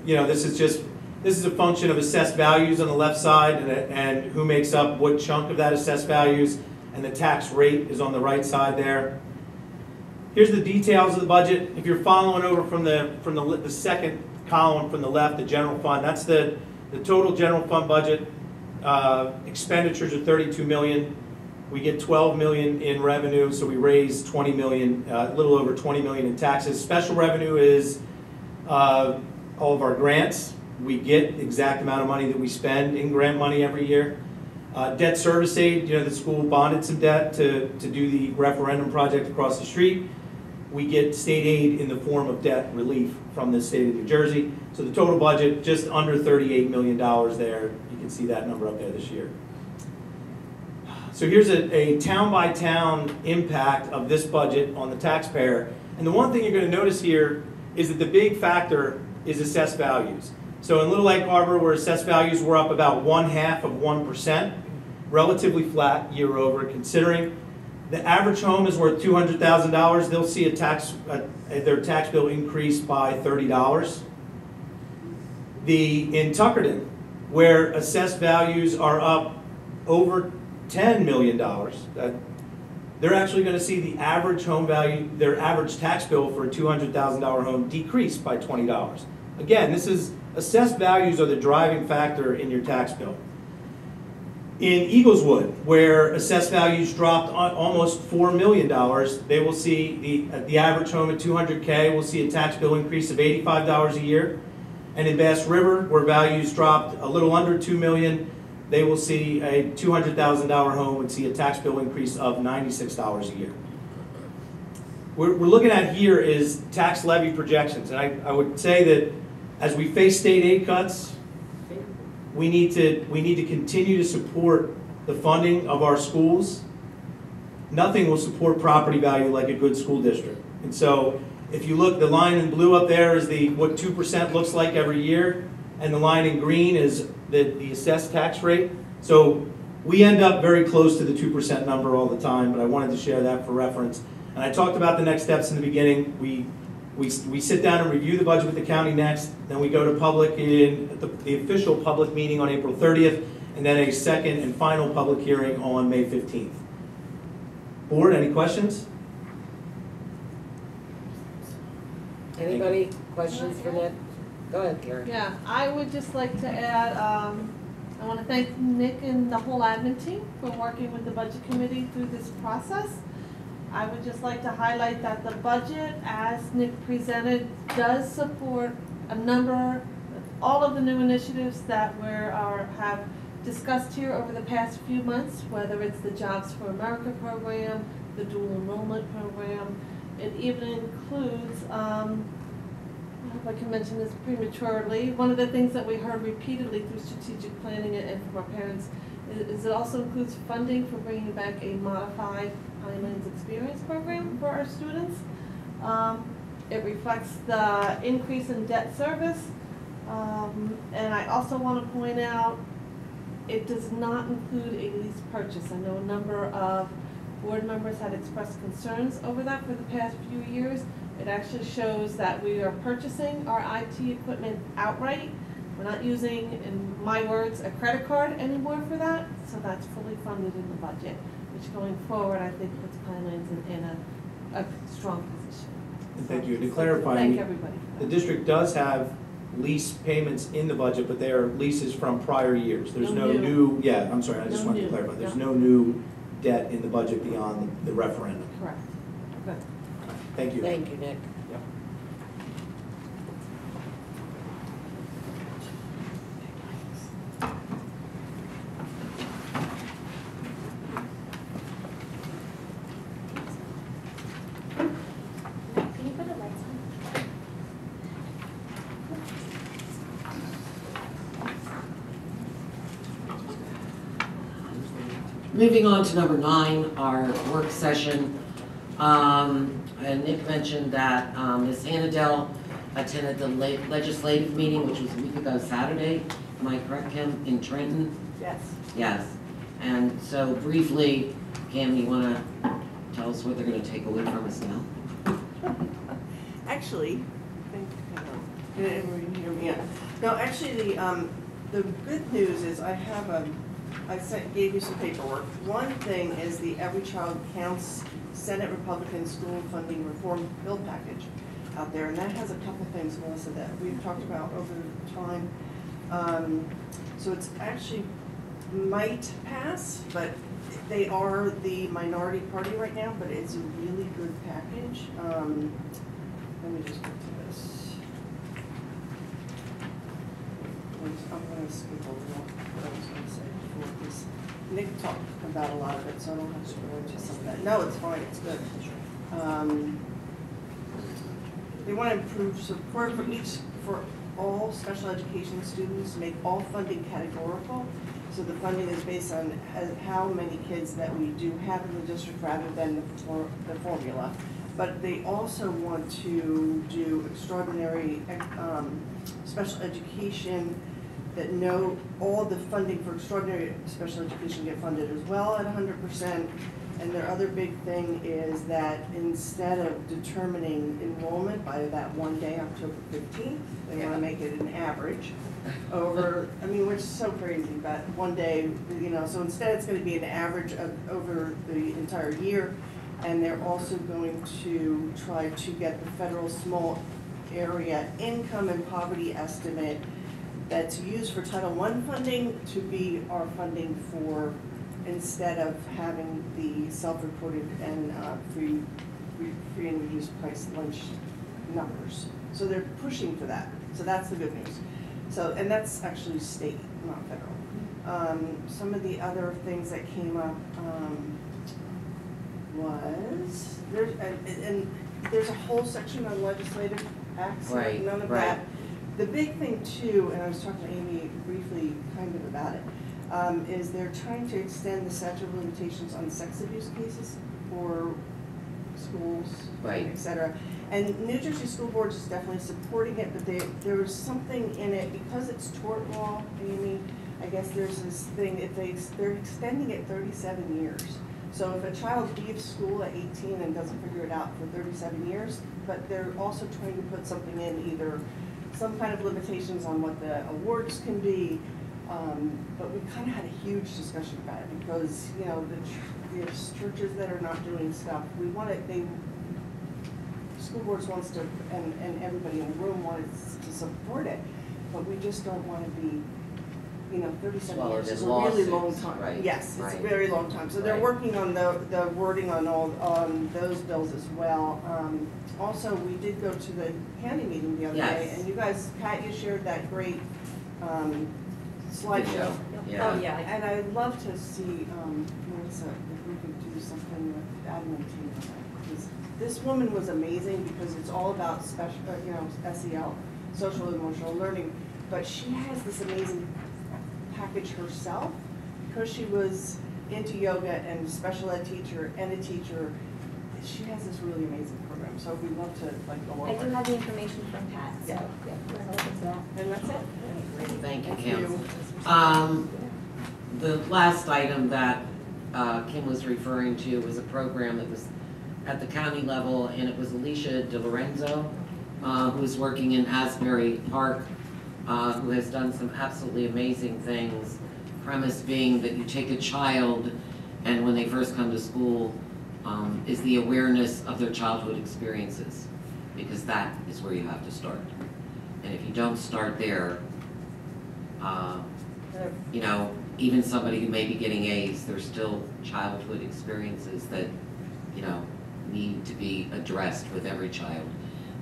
M: You know, this is a function of assessed values on the left side and who makes up what chunk of that assessed values, and the tax rate is on the right side there. Here's the details of the budget. If you're following over from the second column from the left, the general fund, that's the total general fund budget. Expenditures are $32 million. We get 12 million in revenue, so we raise 20 million, a little over 20 million in taxes. Special revenue is all of our grants. We get the exact amount of money that we spend in grant money every year. Debt service aid, the school bonded some debt to do the referendum project across the street. We get state aid in the form of debt relief from the state of New Jersey. So the total budget, just under $38 million there. You can see that number up there this year. So here's a town-by-town impact of this budget on the taxpayer. And the one thing you're going to notice here is that the big factor is assessed values. So in Little Lake Harbor, where assessed values were up about 0.5%, relatively flat year over, considering the average home is worth $200,000, they'll see their tax bill increase by $30. In Tuckerton, where assessed values are up over $10 million, they're actually going to see the average home value, their average tax bill for a $200,000 home decrease by $20. Again, assessed values are the driving factor in your tax bill. In Eagleswood, where assessed values dropped almost $4 million, they will see the average home at $200K will see a tax bill increase of $85 a year. And in Bass River, where values dropped a little under $2 million, they will see a $200,000 home would see a tax bill increase of $96 a year. What we're looking at here is tax levy projections. And I would say that as we face state aid cuts, we need to continue to support the funding of our schools. Nothing will support property value like a good school district. And so if you look, the line in blue up there is what 2% looks like every year, and the line in green is the assessed tax rate. So we end up very close to the 2% number all the time, but I wanted to share that for reference. And I talked about the next steps in the beginning. We sit down and review the budget with the county next, then we go to public in the official public meeting on April 30th, and then a second and final public hearing on May 15th. Board, any questions?
A: Anybody, questions for Nick? Go ahead, Karen.
C: Yeah, I would just like to add, I want to thank Nick and the whole admin team for working with the budget committee through this process. I would just like to highlight that the budget, as Nick presented, does support all of the new initiatives that have discussed here over the past few months, whether it's the Jobs for America program, the dual enrollment program. It even includes, I hope I can mention this prematurely, one of the things that we heard repeatedly through strategic planning and from our parents is it also includes funding for bringing back a modified Pinelands Experience program for our students. It reflects the increase in debt service, and I also want to point out it does not include a lease purchase. I know a number of board members had expressed concerns over that for the past few years. It actually shows that we are purchasing our IT equipment outright. We're not using, in my words, a credit card anymore for that, so that's fully funded in the budget, which going forward I think puts Pinelands in a strong position.
M: And thank you. To clarify,
C: Thank everybody for that.
M: the district does have lease payments in the budget, but they are leases from prior years. There's no new, yeah, I'm sorry, I just wanted to clarify. There's no new debt in the budget beyond the referendum.
C: Correct. Good.
M: Thank you.
A: Thank you, Nick.
M: Yep.
F: Can you put the lights on?
A: Moving on to number 9, our work session. And Nick mentioned that Ms. Hannadell attended the legislative meeting, which was a week ago Saturday. Am I correct, Kim, in Trenton?
C: Yes.
A: Yes. And so briefly, Kim, you want to tell us what they're going to take away from us now?
C: Actually, I think, did everyone hear me? Yeah. No, actually, the good news is I have gave you some paperwork. One thing is the Every Child Counts Senate Republican School Funding Reform Bill package out there, and that has a couple things, Melissa, that we've talked about over time. So it's actually might pass, but
N: They are the minority party right now, but it's a really good package. Let me just get to this. I'm gonna skip over what I was gonna say before, because Nick talked about a lot of it, so I don't have to go into some of that. No, it's fine, it's good. They want to improve support for all special education students, make all funding categorical. So the funding is based on how many kids that we do have in the district rather than the formula. But they also want to do extraordinary special education, that all the funding for extraordinary special education get funded as well at 100%. And their other big thing is that instead of determining enrollment by that one day, October 15th, they want to make it an average over, which is so crazy, but one day, so instead it's going to be an average over the entire year. And they're also going to try to get the federal small area income and poverty estimate that's used for Title I funding to be our funding for, instead of having the self-reported and free and reduced price lunch numbers. So they're pushing for that. So that's the good news. So, and that's actually state, not federal. Some of the other things that came up was, there's a whole section on legislative acts.
A: Right,
N: None of
A: right.
N: that. The big thing too, and I was talking to Amy briefly kind of about it, is they're trying to extend the statute of limitations on sex abuse cases for schools,
A: Right.
N: et cetera. And New Jersey School Board is definitely supporting it, but there was something in it, because it's tort law, Amy, I guess there's this thing, they're extending it 37 years. So if a child leaves school at 18 and doesn't figure it out for 37 years, but they're also trying to put something in, either some kind of limitations on what the awards can be, but we kind of had a huge discussion about it, because, there's churches that are not doing stuff. We want it, school boards wants to, and everybody in the room wanted to support it, but we just don't want to be, 37 years is a really long time.
A: Right,
N: yes, it's
A: right.
N: a very long time. So they're
A: Right.
N: working on the wording on those bills as well. Also, we did go to the county meeting the other day,
A: Yes.
N: and you guys, Pat, you shared that great slideshow.
A: Video, yeah.
K: Oh, yeah.
N: And I'd love to see, Melissa, if we could do something with the admin team on that. Because this woman was amazing, because it's all about special, SEL, social emotional learning. But she has this amazing package herself, because she was into yoga and a special ed teacher and a teacher. She has this really amazing program, so we'd love to go over.
F: I do have the information from Pat, so
N: Yeah.
F: we're gonna look into that.
N: And that's it.
A: Thank you,
N: Thank
A: Kim.
N: you.
A: The last item that Kim was referring to was a program that was at the county level, and it was Alicia DiLorenzo, who is working in Asbury Park, who has done some absolutely amazing things. Premise being that you take a child, and when they first come to school, is the awareness of their childhood experiences, because that is where you have to start. And if you don't start there, even somebody who may be getting A's, there's still childhood experiences that, need to be addressed with every child.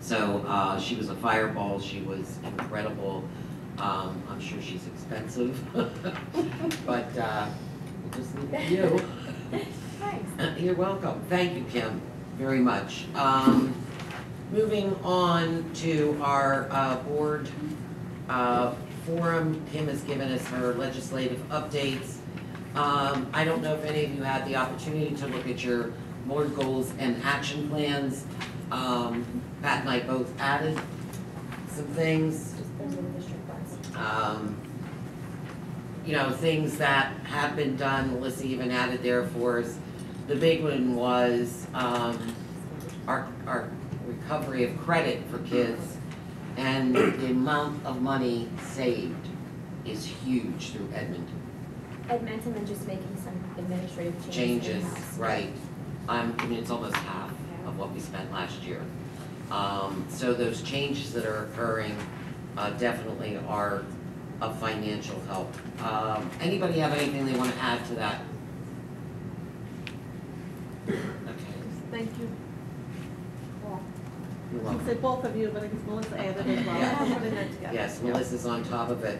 A: So she was a fireball, she was incredible. I'm sure she's expensive, but we'll just leave it to you.
F: Thanks.
A: You're welcome. Thank you, Kim, very much. Moving on to our board forum. Kim has given us her legislative updates. I don't know if any of you had the opportunity to look at your board goals and action plans. Pat and I both added some things.
F: Those are the district ones.
A: Things that have been done. Melissa even added there for us. The big one was our recovery of credit for kids, and the amount of money saved is huge through Edmonton.
F: Edmonton and just making some administrative
A: Changes,
F: in-house.
A: right. It's almost half of what we spent last year. So those changes that are occurring definitely are of financial help. Anybody have anything they want to add to that?
C: to say both of you, but I guess Melissa added as well. I'm putting that together.
A: Yes, Melissa's on top of it.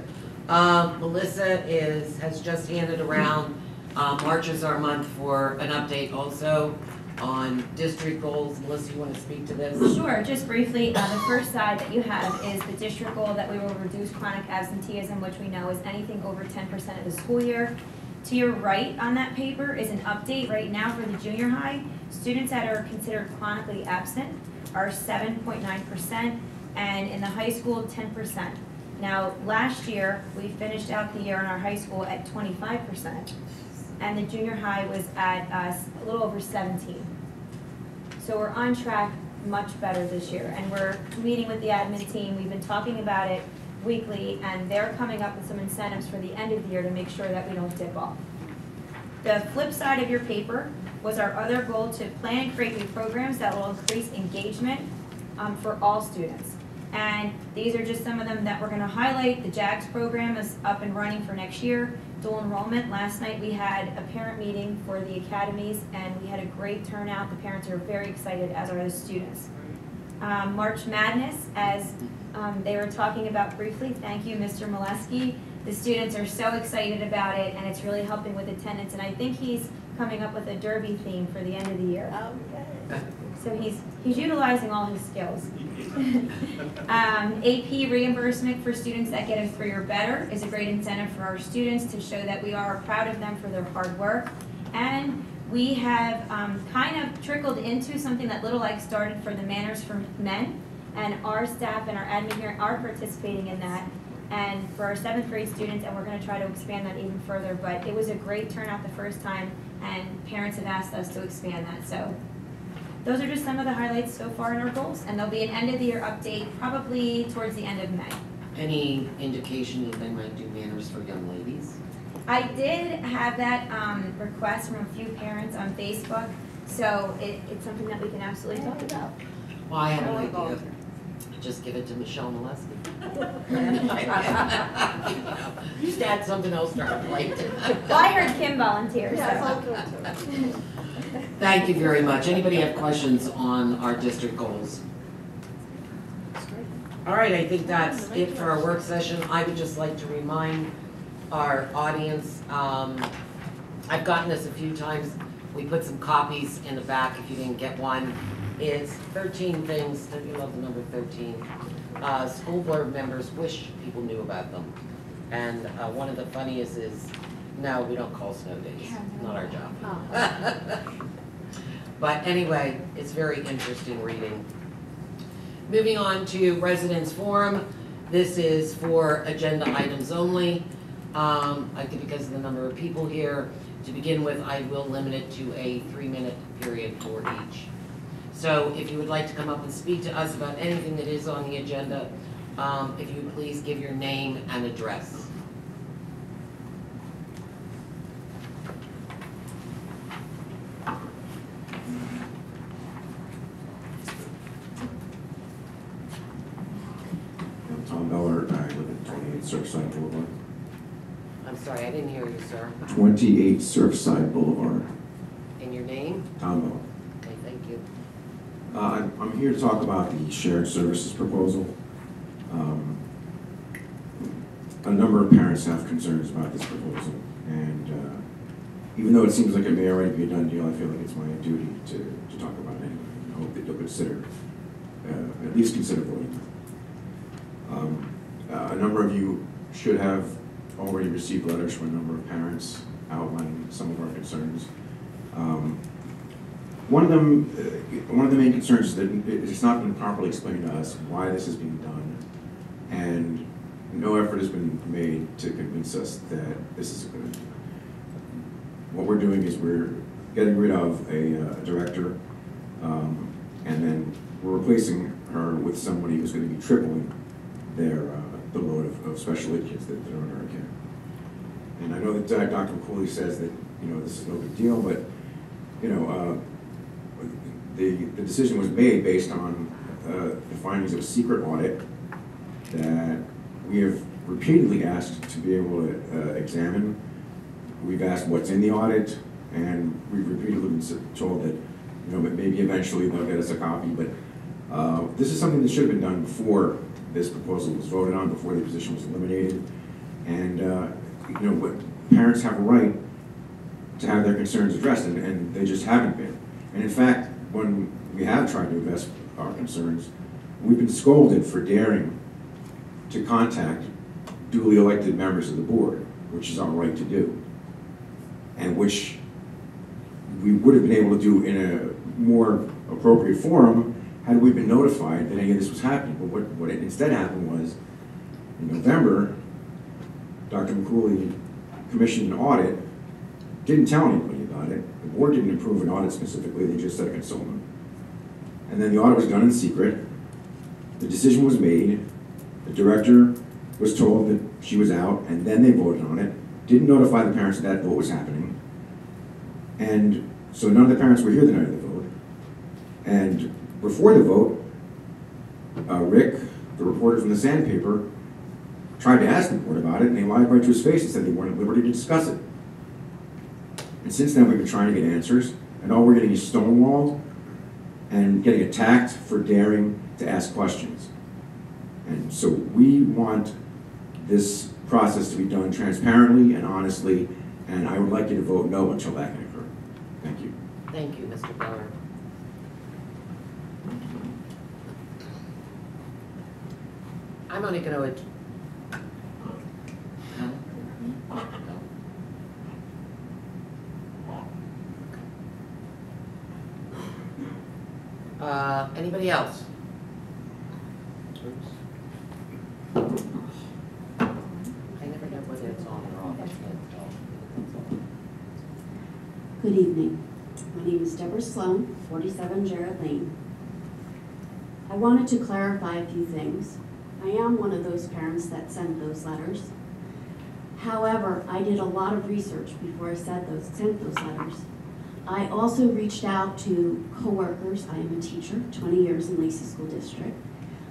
A: Melissa has just handed around, March is our month for an update also on district goals. Melissa, you want to speak to this?
G: Sure, just briefly, the first side that you have is the district goal that we will reduce chronic absenteeism, which we know is anything over 10% of the school year. To your right on that paper is an update right now for the junior high. Students that are considered chronically absent are 7.9%, and in the high school, 10%. Now, last year, we finished out the year in our high school at 25%, and the junior high was at a little over 17. So we're on track much better this year, and we're meeting with the admin team. We've been talking about it weekly, and they're coming up with some incentives for the end of the year to make sure that we don't dip off. The flip side of your paper was our other goal to plan and create new programs that will increase engagement for all students. And these are just some of them that we're going to highlight. The JAGS program is up and running for next year. Dual enrollment. Last night we had a parent meeting for the academies, and we had a great turnout. The parents are very excited, as are the students. March Madness, as they were talking about briefly. Thank you, Mr. Molesky. The students are so excited about it, and it's really helping with attendance. And I think he's coming up with a derby theme for the end of the year. So he's utilizing all his skills. AP reimbursement for students that get a 3 or better is a great incentive for our students to show that we are proud of them for their hard work. And we have kind of trickled into something that Little Like started for the Manners for Men, and our staff and our admin here are participating in that, and for our 7th grade students, and we're going to try to expand that even further. But it was a great turnout the first time, and parents have asked us to expand that. So those are just some of the highlights so far in our goals, and there'll be an end of the year update probably towards the end of May.
A: Any indication that they might do manners for young ladies?
G: I did have that request from a few parents on Facebook, so it's something that we can absolutely talk about.
A: Well, I have an idea. Just give it to Michelle Molesky. Just add something else to our plate.
G: Well, I heard Kim volunteer,
C: so.
A: Thank you very much. Anybody have questions on our district goals? All right, I think that's it for our work session. I would just like to remind our audience, I've gotten this a few times. We put some copies in the back if you didn't get one. It's 13 things, don't you love the number 13? School board members wish people knew about them. And one of the funniest is, no, we don't call snow days, not our job. Oh. But anyway, it's very interesting reading. Moving on to residents forum. This is for agenda items only. I think because of the number of people here, to begin with, I will limit it to a 3-minute period for each. So if you would like to come up and speak to us about anything that is on the agenda, if you would please give your name and address.
O: I'm Tom Bellard. I live at 28 Surfside Boulevard.
A: I'm sorry, I didn't hear you, sir.
O: 28 Surfside Boulevard.
A: And your name?
O: Tom Bellard.
A: Okay, thank you.
O: I'm here to talk about the shared services proposal. A number of parents have concerns about this proposal, and even though it seems like it may already be a done deal, I feel like it's my duty to talk about it anyway. I hope that you'll consider, at least consider voting. A number of you should have already received letters from a number of parents outlining some of our concerns. One of the main concerns is that it's not been properly explained to us why this is being done, and no effort has been made to convince us that this is a good idea. What we're doing is we're getting rid of a director, and then we're replacing her with somebody who's going to be tripling the load of special ed kids that are in our care. And I know that Dr. McCooley says that this is no big deal, but the decision was made based on the findings of a secret audit that we have repeatedly asked to be able to examine. We've asked what's in the audit, and we've repeatedly been told that maybe eventually they'll get us a copy, but This is something that should have been done before this proposal was voted on, before the position was eliminated. And, you know, what parents have a right to have their concerns addressed, and they just haven't been. And in fact, when we have tried to address our concerns, we've been scolded for daring to contact duly elected members of the board, which is our right to do, and which we would have been able to do in a more appropriate forum had we been notified that any of this was happening. But what instead happened was, in November, Dr. McCooley commissioned an audit, didn't tell anybody about it. The board didn't approve an audit specifically, they just said a consultant. And then the audit was done in secret. The decision was made. The director was told that she was out, and then they voted on it. Didn't notify the parents that vote was happening. And so none of the parents were here the night of the vote. And before the vote, Rick, the reporter from the Sandpaper, tried to ask the board about it, and they lied right to his face and said they weren't at liberty to discuss it. And since then, we've been trying to get answers, and all we're getting is stonewalled and getting attacked for daring to ask questions. And so we want this process to be done transparently and honestly, and I would like you to vote no until that can occur. Thank you.
A: Thank you, Mr. Beller. I'm only going to... Anybody else? I never know whether it's on or off.
P: Good evening. My name is Deborah Sloan, 47 Jarrett Lane. I wanted to clarify a few things. I am one of those parents that sent those letters. However, I did a lot of research before I sent those letters. I also reached out to coworkers. I am a teacher, 20 years in Lacey School District.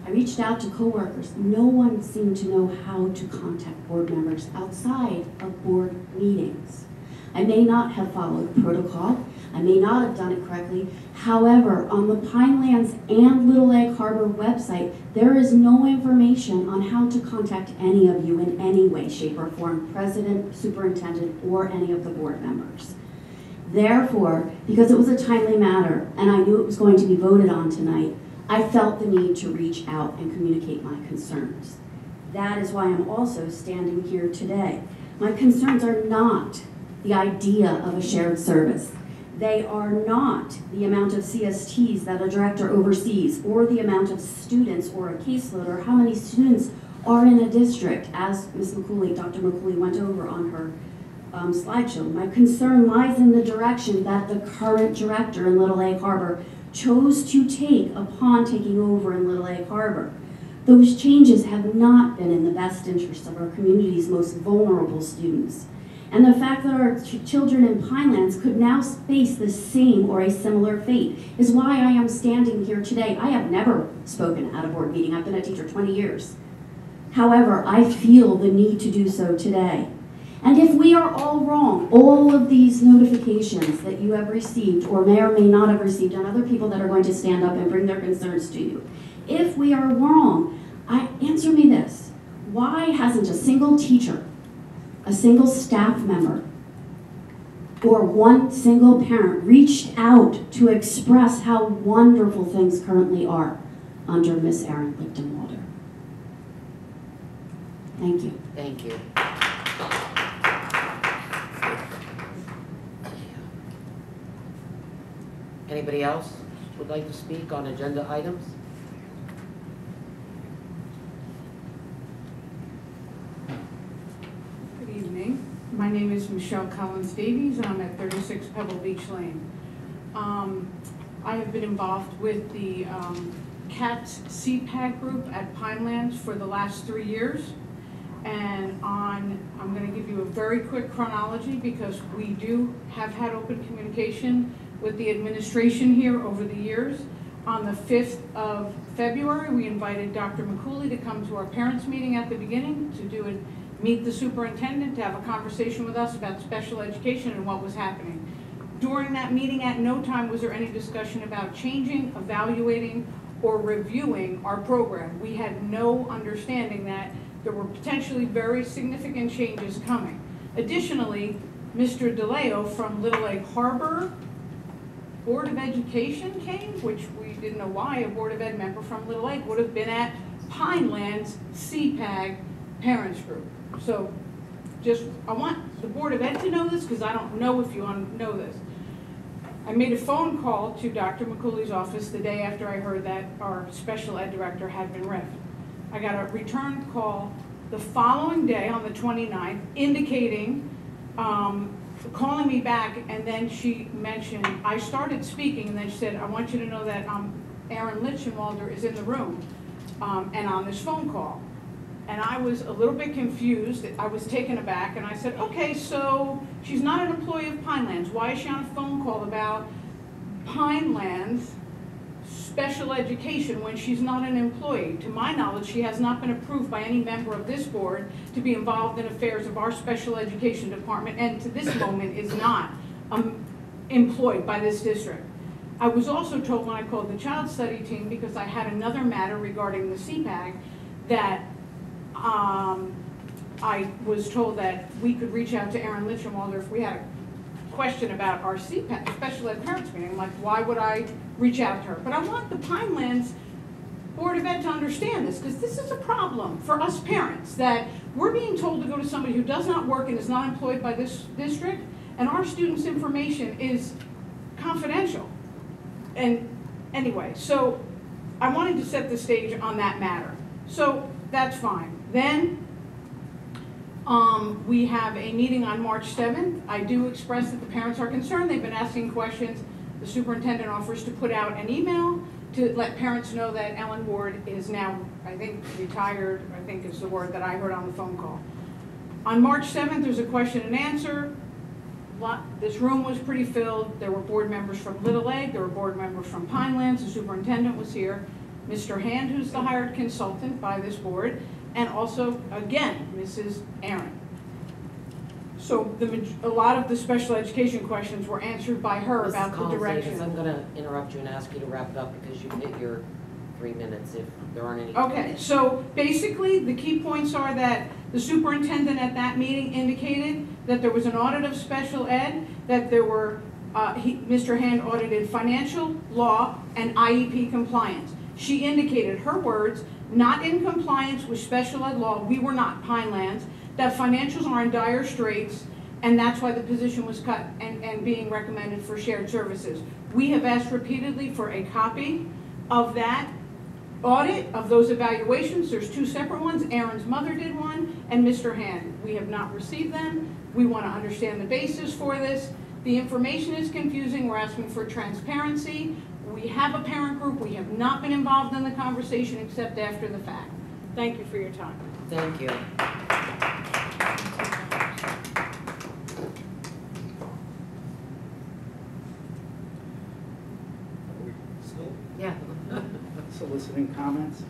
P: I reached out to coworkers. No one seemed to know how to contact board members outside of board meetings. I may not have followed protocol. I may not have done it correctly. However, on the Pinelands and Little Egg Harbor website, there is no information on how to contact any of you in any way, shape, or form, president, superintendent, or any of the board members. Therefore, because it was a timely matter and I knew it was going to be voted on tonight, I felt the need to reach out and communicate my concerns. That is why I'm also standing here today. My concerns are not the idea of a shared service. They are not the amount of CSTs that a director oversees or the amount of students or a caseload or how many students are in a district, as Ms. McCooley, Dr. McCooley went over on her slideshow. My concern lies in the direction that the current director in Little Egg Harbor chose to take upon taking over in Little Egg Harbor. Those changes have not been in the best interest of our community's most vulnerable students. And the fact that our children in Pinelands could now face the same or a similar fate is why I am standing here today. I have never spoken at a board meeting. I've been a teacher 20 years. However, I feel the need to do so today. And if we are all wrong, all of these notifications that you have received or may not have received, and other people that are going to stand up and bring their concerns to you, if we are wrong, answer me this. Why hasn't a single teacher, a single staff member, or one single parent reached out to express how wonderful things currently are under Miss Erin Lichtenwalder? Thank you.
A: Thank you. Anybody else would like to speak on agenda items?
Q: Good evening. My name is Michelle Collins Davies, and I'm at 36 Pebble Beach Lane. I have been involved with the CATS CPAC group at Pinelands for the last 3 years. And I'm going to give you a very quick chronology because we do have had open communication with the administration here over the years. On the 5th of February, we invited Dr. McCooley to come to our parents' meeting at the beginning to meet the superintendent, to have a conversation with us about special education and what was happening. During that meeting, at no time was there any discussion about changing, evaluating, or reviewing our program. We had no understanding that there were potentially very significant changes coming. Additionally, Mr. DeLeo from Little Egg Harbor Board of Education came, which we didn't know why a Board of Ed member from Little Egg would have been at Pineland's CPAG parents group. So I want the Board of Ed to know this because I don't know if you know this. I made a phone call to Dr. McCooley's office the day after I heard that our special ed director had been riffed. I got a return call the following day on the 29th indicating, calling me back, and then she mentioned, I started speaking, and then she said, I want you to know that Aaron Lichtenwalder is in the room and on this phone call. And I was a little bit confused. I was taken aback, and I said, okay, so she's not an employee of Pinelands. Why is she on a phone call about Pinelands special education when she's not an employee? To my knowledge, she has not been approved by any member of this board to be involved in affairs of our special education department, and to this moment is not employed by this district. I was also told when I called the child study team, because I had another matter regarding the CPAG, that I was told that we could reach out to Aaron Lichtenwalder if we had a question about our CPAG, special ed parents meeting. I'm like, why would I reach out to her? But I want the Pinelands Board of Ed to understand this, because this is a problem for us parents, that we're being told to go to somebody who does not work and is not employed by this district, and our students' information is confidential. And anyway, so I wanted to set the stage on that matter. So that's fine. Then we have a meeting on March 7th. I do express that the parents are concerned. They've been asking questions. The superintendent offers to put out an email to let parents know that Ellen Ward is now, I think, retired, I think is the word that I heard on the phone call. On March 7th, there's a question and answer. This room was pretty filled. There were board members from Little Egg. There were board members from Pinelands. The superintendent was here. Mr. Hand, who's the hired consultant by this board, and also, again, Mrs. Aaron. So a lot of the special education questions were answered by her about the direction.
A: I'm going to interrupt you and ask you to wrap it up because you've hit your 3 minutes if there aren't any.
Q: Okay, so basically the key points are that the superintendent at that meeting indicated that there was an audit of special ed, that there were, Mr. Hand audited financial, law, and IEP compliance. She indicated, her words, not in compliance with special ed law, we were not, Pinelands, that financials are in dire straits, and that's why the position was cut and being recommended for shared services. We have asked repeatedly for a copy of that audit, of those evaluations. There's 2 separate ones. Aaron's mother did one, and Mr. Hand. We have not received them. We want to understand the basis for this. The information is confusing. We're asking for transparency. We have a parent group. We have not been involved in the conversation except after the fact. Thank you for your time.
A: Thank you. Yeah.
R: Soliciting comments.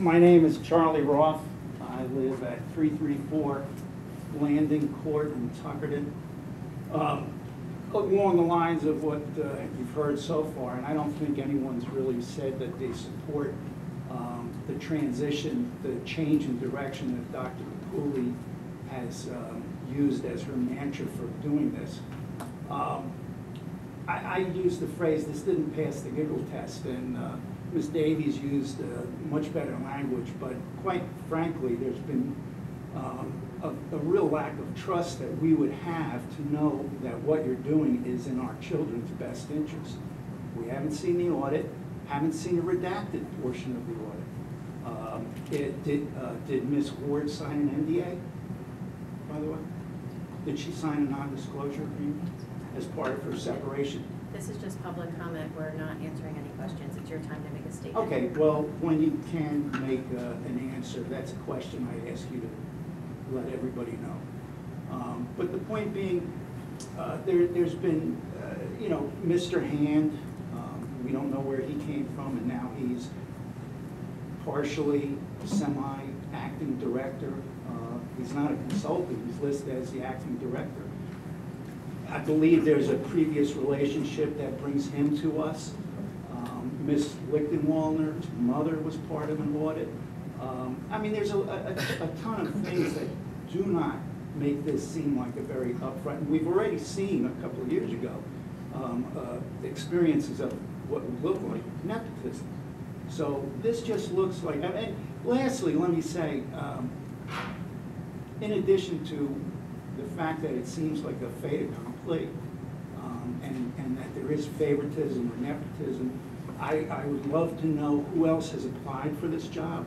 R: My name is Charlie Roth. I live at 334 Landing Court in Tuckerton. Along the lines of what you've heard so far, and I don't think anyone's really said that they support the transition, the change in direction that Dr. McCooley has used as her mantra for doing this. I used the phrase, this didn't pass the giggle test, and Ms. Davies used much better language, but quite frankly, there's been a real lack of trust that we would have to know that what you're doing is in our children's best interest. We haven't seen the audit, haven't seen a redacted portion of the audit. Did Ms. Ward sign an NDA, by the way? Did she sign a non-disclosure agreement as part of her separation?
H: This is just public comment. We're not answering any questions. It's your time to make a statement.
R: Okay, well, when you can make an answer, that's a question I ask you to let everybody know. But the point being, there's been, Mr. Hand, we don't know where he came from, and now he's partially semi-acting director. He's not a consultant, he's listed as the acting director. I believe there's a previous relationship that brings him to us. Miss Lichtenwalner's mother was part of an audit. I mean, there's a ton of things that do not make this seem like a very upfront. And we've already seen a couple of years ago experiences of what would look like nepotism. So this just looks like, and lastly, let me say, in addition to the fact that it seems like a fait accompli, and that there is favoritism or nepotism, I would love to know who else has applied for this job.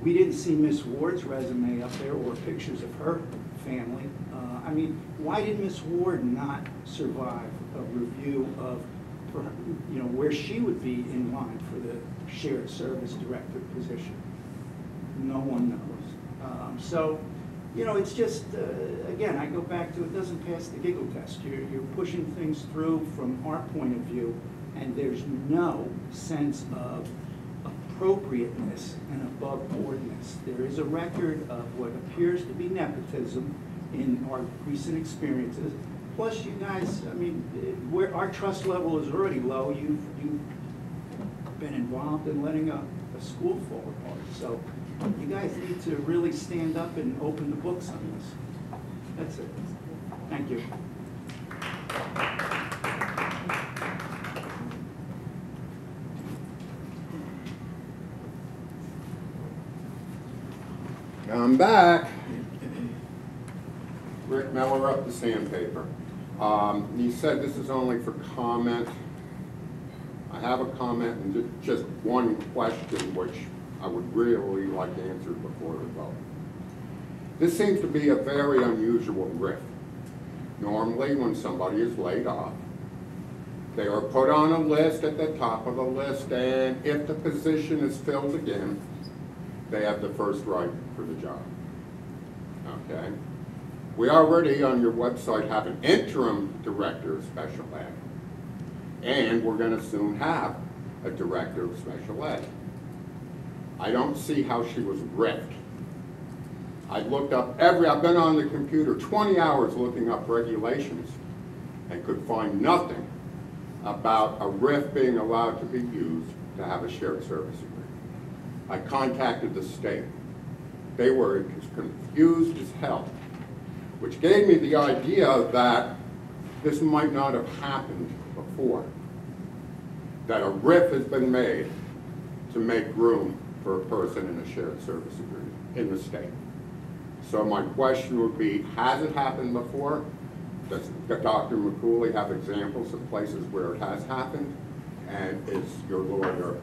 R: We didn't see Miss Ward's resume up there or pictures of her family. I mean, why did Miss Ward not survive a review of, where she would be in line for the shared service director position? No one knows. So, it's just, again, I go back to it doesn't pass the giggle test. You're pushing things through from our point of view, and there's no sense of appropriateness and above boardness. There is a record of what appears to be nepotism in our recent experiences. Plus, you guys, I mean, our trust level is already low. You've been involved in letting a school fall apart. So you guys need to really stand up and open the books on this. That's it. Thank you.
S: I'm back. Rick Miller up the sandpaper. You said this is only for comment. I have a comment and just one question which I would really like answered before the vote. This seems to be a very unusual riff. Normally when somebody is laid off, they are put on a list at the top of the list, and if the position is filled again, they have the first right for the job. Okay? We already on your website have an interim director of special ed, and we're going to soon have a director of special ed. I don't see how she was riffed. I looked up I've been on the computer 20 hours looking up regulations and could find nothing about a RIF being allowed to be used to have a shared service agreement. I contacted the state. They were as confused as hell, which gave me the idea that this might not have happened before, that a RIF has been made to make room for a person in a shared service agreement in the state. So my question would be, has it happened before? Does Dr. McCooley have examples of places where it has happened? And is your lawyer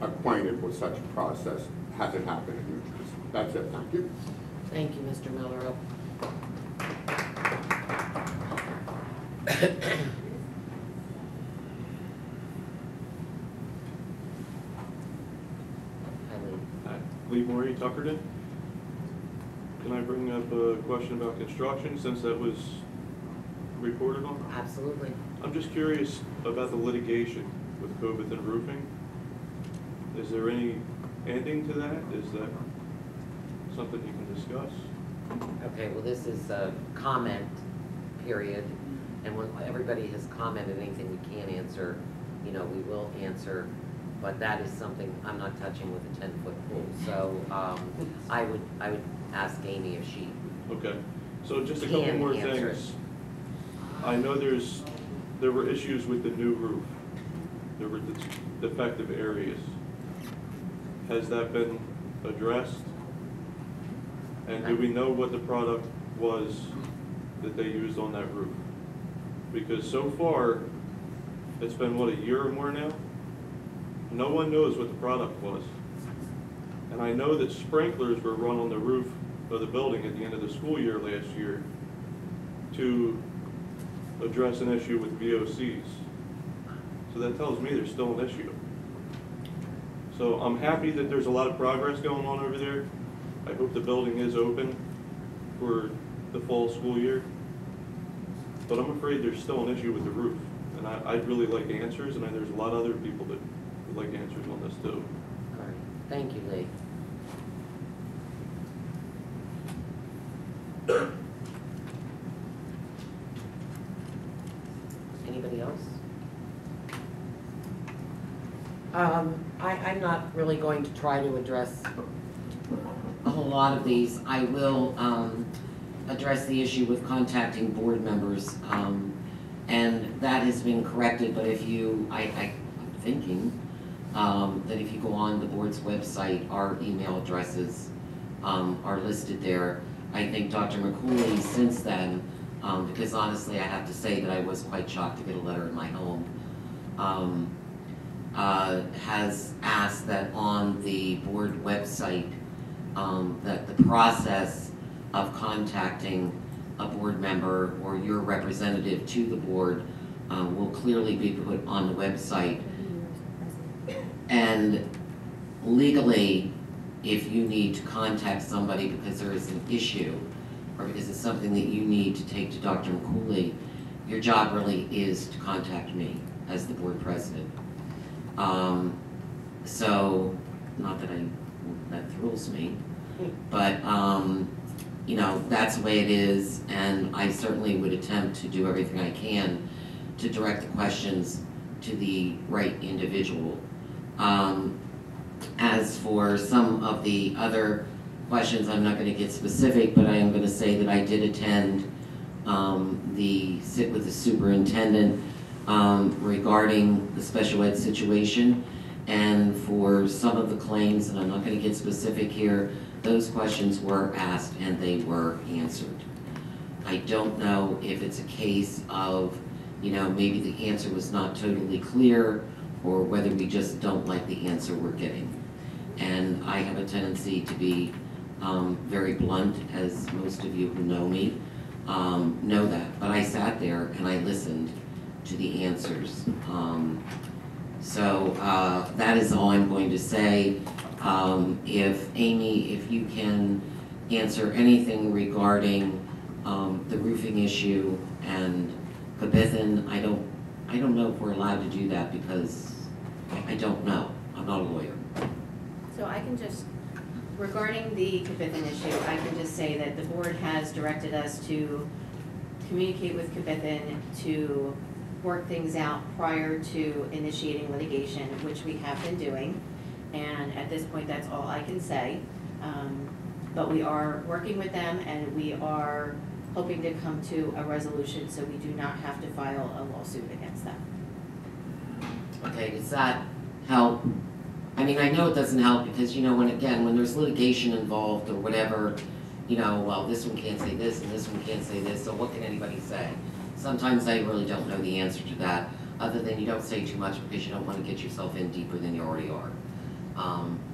S: acquainted with such a process? Has it happened in New Jersey? That's it, thank you.
A: Thank you, Mr. Miller.
T: Lee Morey, Tuckerton. Can I bring up a question about construction since that was reported on?
A: Absolutely.
T: I'm just curious about the litigation with COVID and roofing. Is there any ending to that? Is that something you can discuss?
A: Okay, well, this is a comment period, and when everybody has commented anything we can answer, we will answer, but that is something I'm not touching with a 10-foot pole. So I would ask Amy if she
T: Okay, so just a couple more things. I know there were issues with the new roof. There were defective areas. Has that been addressed? And do we know what the product was that they used on that roof? Because so far, it's been, what, a year or more now? No one knows what the product was. And I know that sprinklers were run on the roof of the building at the end of the school year last year to address an issue with VOCs. So that tells me there's still an issue. So I'm happy that there's a lot of progress going on over there. I hope the building is open for the fall school year. But I'm afraid there's still an issue with the roof. And I'd really like answers, and there's a lot of other people that would like answers on this too.
A: All right. Thank you, Lee. Anybody else? I'm not really going to try to address a whole lot of these. I will address the issue with contacting board members, and that has been corrected, but if you, I'm thinking that if you go on the board's website, our email addresses are listed there. I think Dr. McCooley since then, because honestly I have to say that I was quite shocked to get a letter in my home, has asked that on the board website that the process of contacting a board member or your representative to the board will clearly be put on the website. And legally, if you need to contact somebody because there is an issue or because it's something that you need to take to Dr. McCooley, your job really is to contact me as the board president. So, not that that thrills me, but you know, that's the way it is, and I certainly would attempt to do everything I can to direct the questions to the right individual. As for some of the other questions, I'm not going to get specific, but I am going to say that I did attend the sit with the superintendent regarding the special ed situation, and for some of the claims, and I'm not going to get specific here, those questions were asked and they were answered. I don't know if it's a case of, you know, maybe the answer was not totally clear, or whether we just don't like the answer we're getting. And I have a tendency to be very blunt, as most of you who know me know that. But I sat there and I listened to the answers. So that is all I'm going to say. If Amy, if you can answer anything regarding the roofing issue and Cabithan, I don't know if we're allowed to do that because I don't know. I'm not a lawyer.
H: So I can just, regarding the Cabithan issue, I can just say that the board has directed us to communicate with Cabithan to work things out prior to initiating litigation, which we have been doing. And at this point, that's all I can say. But we are working with them and we are hoping to come to a resolution so we do not have to file a lawsuit against them.
A: Okay, does that help? I mean, I know it doesn't help because, you know, when there's litigation involved or whatever, you know, well, this one can't say this and this one can't say this, so what can anybody say? Sometimes I really don't know the answer to that, other than you don't say too much because you don't want to get yourself in deeper than you already are.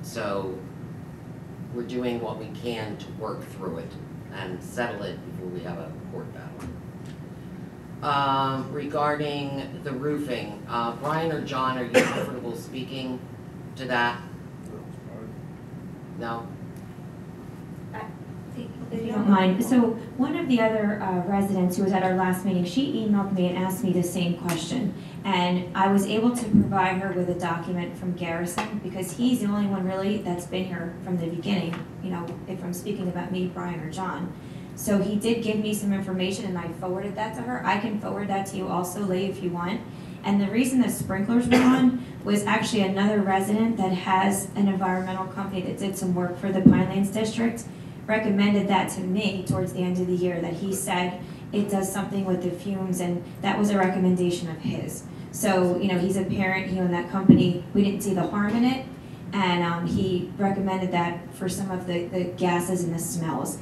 A: So we're doing what we can to work through it and settle it before we have a court battle. Regarding the roofing, Brian or John, are you comfortable speaking to that? No?
G: If you don't mind. So one of the other residents who was at our last meeting, she emailed me and asked me the same question. And I was able to provide her with a document from Garrison because he's the only one really that's been here from the beginning, you know, if I'm speaking about me, Brian, or John. So he did give me some information and I forwarded that to her. I can forward that to you also, Leigh, if you want. And the reason the sprinklers were on was actually another resident that has an environmental company that did some work for the Pinelands District recommended that to me towards the end of the year, that he said it does something with the fumes, and that was a recommendation of his. So, you know, he's a parent, he owned that company, we didn't see the harm in it, and he recommended that for some of the gases and the smells.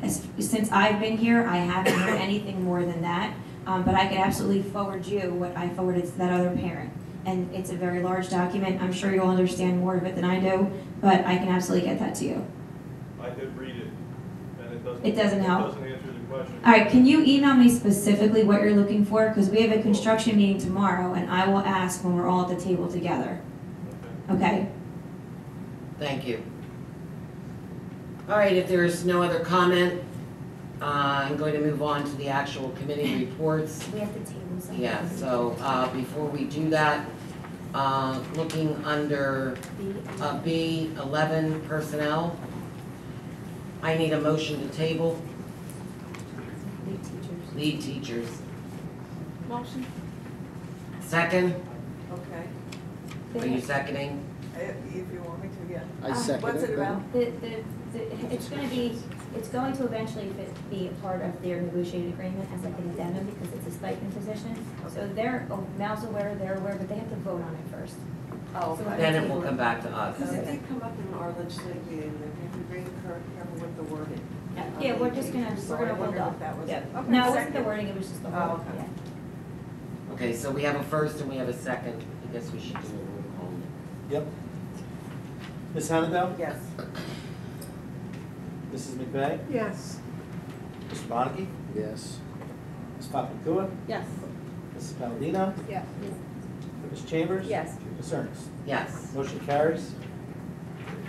G: Since I've been here, I haven't heard anything more than that, but I could absolutely forward you what I forwarded to that other parent. And it's a very large document, I'm sure you'll understand more of it than I do, but I can absolutely get that to you.
T: I did read it, and
G: It doesn't help?
T: It doesn't answer the question.
G: All right, can you email me specifically what you're looking for? Because we have a construction meeting tomorrow, and I will ask when we're all at the table together. Okay?
A: Thank you. All right, if there's no other comment, I'm going to move on to the actual committee reports.
F: We have to table something.
A: Yeah, so before we do that, looking under B11 personnel, I need a motion to table.
F: Lead teachers.
A: Lead teachers.
C: Motion.
A: Second,
C: Okay.
A: Are you seconding?
N: If you want me to, yeah.
J: I second
N: What's
J: it,
N: it about?
F: It's going to eventually be a part of their negotiated agreement as like an addendum because it's a stipend position. So Mal's aware, they're aware, but they have to vote on it first.
N: Oh,
F: So we're
A: Then
F: gonna
A: it will
F: table
A: come back to us.
N: Because it did come up in our legislative meeting, that we have to be very careful with the wording.
F: Yeah, we're gonna
N: So I
F: hold
N: wondered
F: up.
N: if that was.
F: Yeah.
N: Okay,
F: No, it wasn't the
N: second.
F: wording, it was just the
N: Oh,
F: whole,
N: okay.
F: yeah.
A: Okay, so we have a first and we have a second. I guess we should do a roll call.
M: Yep. Ms. Hannadel?
N: Yes.
M: Mrs. McVeigh?
N: Yes.
M: Mr. Bonnicky?
J: Yes.
M: Ms. Papakua?
C: Yes.
M: Mrs. Palladino?
N: Yes.
M: Ms. Chambers?
F: Yes.
M: Ms. Ernst?
A: Yes.
M: Motion carries.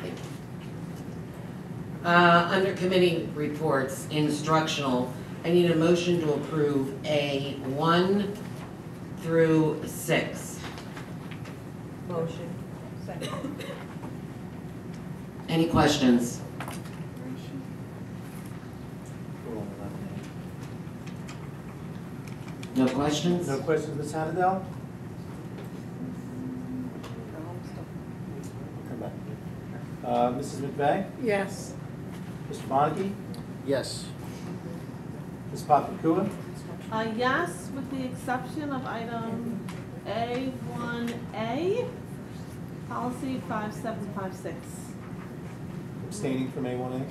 A: Thank you. Under committee reports, instructional, I need a motion to approve A1 through 6.
N: Motion. Second.
A: Any questions? No questions?
M: No questions, Ms. Hannadel? Come back. Mrs. McVeigh?
N: Yes.
M: Mr. Bonnicky?
J: Yes.
M: Ms. Papakua?
C: Yes, with the exception of item A1A, policy 5756.
M: Abstaining from A1A?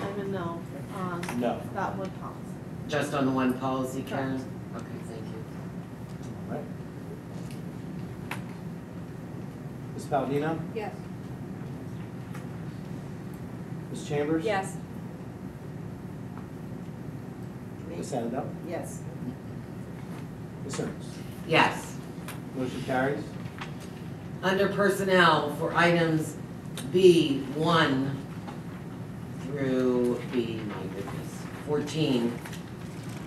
C: I'm a no on
M: No.
C: that one policy.
A: Just on the one policy, Karen? Okay, thank you.
M: All right. Ms. Palladino?
N: Yes.
M: Ms. Chambers?
F: Yes.
M: Ms. Hannadel?
N: Yes.
M: Ms. Ernst?
A: Yes.
M: Motion carries.
A: Under personnel, for items B1 through B, my goodness, 14,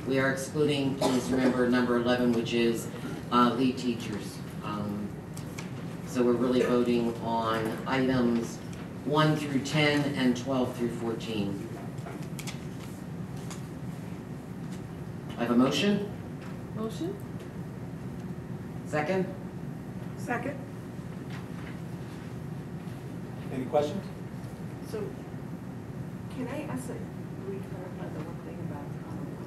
A: we are excluding, please remember, number 11, which is lead teachers. So we're really voting on items 1 through 10 and 12 through 14. I have a motion?
C: Motion?
A: Second?
N: Second.
M: Any questions?
N: So, can I ask, clarify the one thing about audits?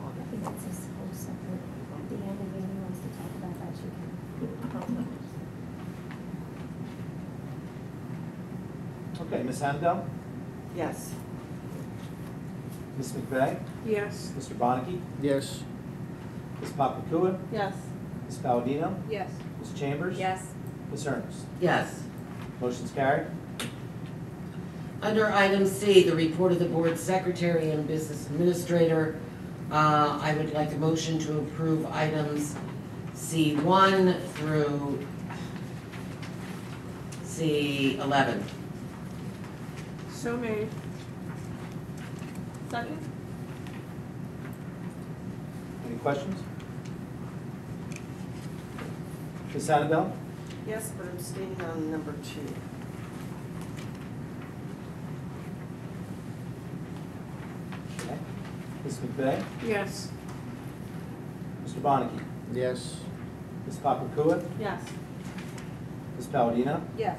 F: I think that's a whole separate, at the end, if anyone wants to talk about that, you can.
M: Okay, Ms. Hannadel?
N: Yes.
M: Ms. McVeigh?
N: Yes.
M: Mr. Bonnicky?
J: Yes.
M: Ms. Papakua?
C: Yes.
M: Ms. Palladino?
N: Yes.
M: Ms. Chambers?
F: Yes.
M: Ms. Ernst?
A: Yes.
M: Motion's carried.
A: Under item C, the report of the board secretary and business administrator, I would like a motion to approve items C1 through C11.
N: So made.
C: Second?
M: Any questions? Ms. Hannadel?
N: Yes, but I'm staying on number 2.
M: Okay. Ms. McVeigh?
N: Yes.
M: Mr. Bonnicky?
J: Yes.
M: Ms. Papakua?
C: Yes.
M: Ms. Palladino?
N: Yes.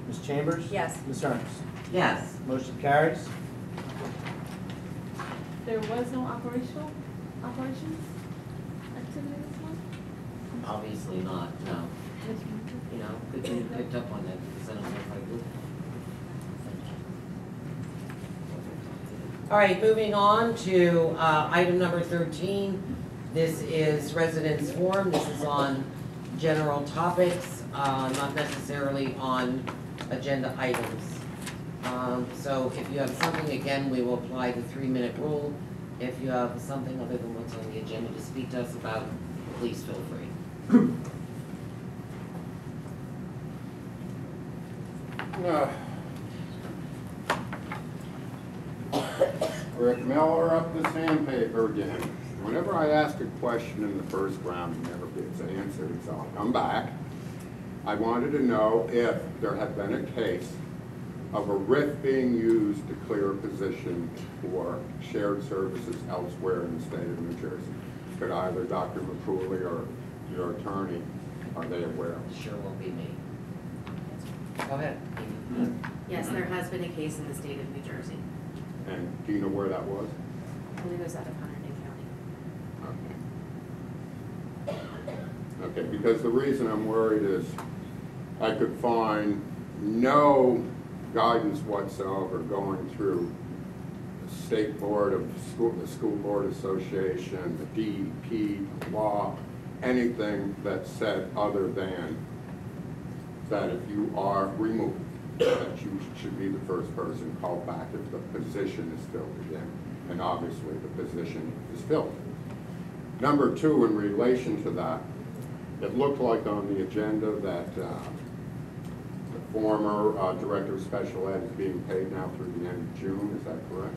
M: Ms. Chambers?
F: Yes.
M: Ms. Ernst?
A: Yes.
M: Motion carries.
C: There was no operations activity this month?
A: Obviously not, no. You know, good thing you picked up on that, because I don't know if I would. All right, moving on to item number 13. This is residents forum. This is on general topics, not necessarily on agenda items. So if you have something, again, we will apply the 3-minute rule. If you have something other than what's on the agenda to speak to us about, please feel free.
S: Rick Miller up the sandpaper again. Whenever I ask a question in the first round, it never gets answered, so I'll come back. I wanted to know if there had been a case of a RIF being used to clear a position for shared services elsewhere in the state of New Jersey? Could either Dr. McCooley or your attorney, are they aware?
A: Sure won't be me. Go ahead.
H: Yes, there has been a case in the state of New Jersey.
S: And do you know where that was?
H: I believe it was out of Hunterdon County.
S: Okay, because the reason I'm worried is I could find no guidance whatsoever going through the State Board of School, the School Board Association, the DEP, law, anything that said other than that if you are removed, that you should be the first person called back if the position is filled again. And obviously the position is filled. Number two, in relation to that, it looked like on the agenda that the former Director of Special Ed is being paid now through the end of June, is that correct?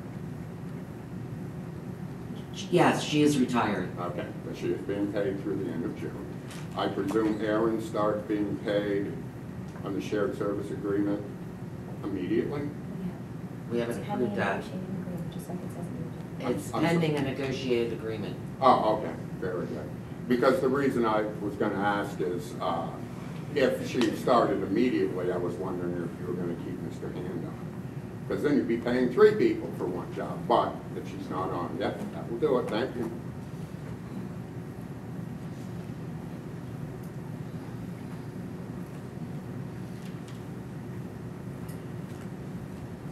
A: Yes, she is retired.
S: Okay, but she is being paid through the end of June. I presume Aaron starts being paid on the shared service agreement immediately?
A: We haven't approved that. It's pending a negotiated agreement.
S: Oh, okay, very good. Because the reason I was going to ask is, if she started immediately, I was wondering if you were going to keep Mr. Hand on. Because then you'd be paying 3 people for one job. But if she's not on yet, that will do it. Thank you.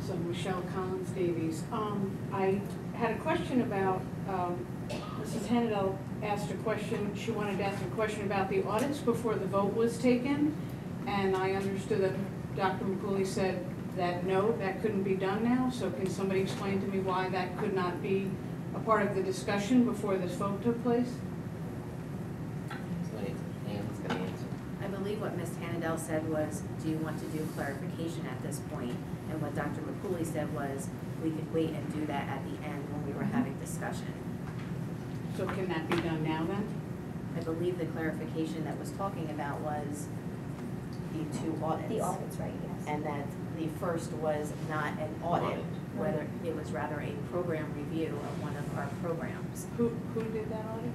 Q: So Michelle Collins Davies. I had a question about, Mrs. Hennedel asked a question, she wanted to ask a question about the audits before the vote was taken. And I understood that Dr. McCooley said that no, that couldn't be done now. So can somebody explain to me why that could not be a part of the discussion before this vote took place?
A: Anne's gonna answer.
H: I believe what Ms. Hannadel said was, do you want to do clarification at this point? And what Dr. McCooley said was, we could wait and do that at the end when we were having discussion.
Q: So can that be done now then?
H: I believe the clarification that was talking about was the 2 audits.
F: The audits, right, yes.
H: And that the first was not an audit, whether it was rather a program review of one of our programs.
Q: Who did that audit?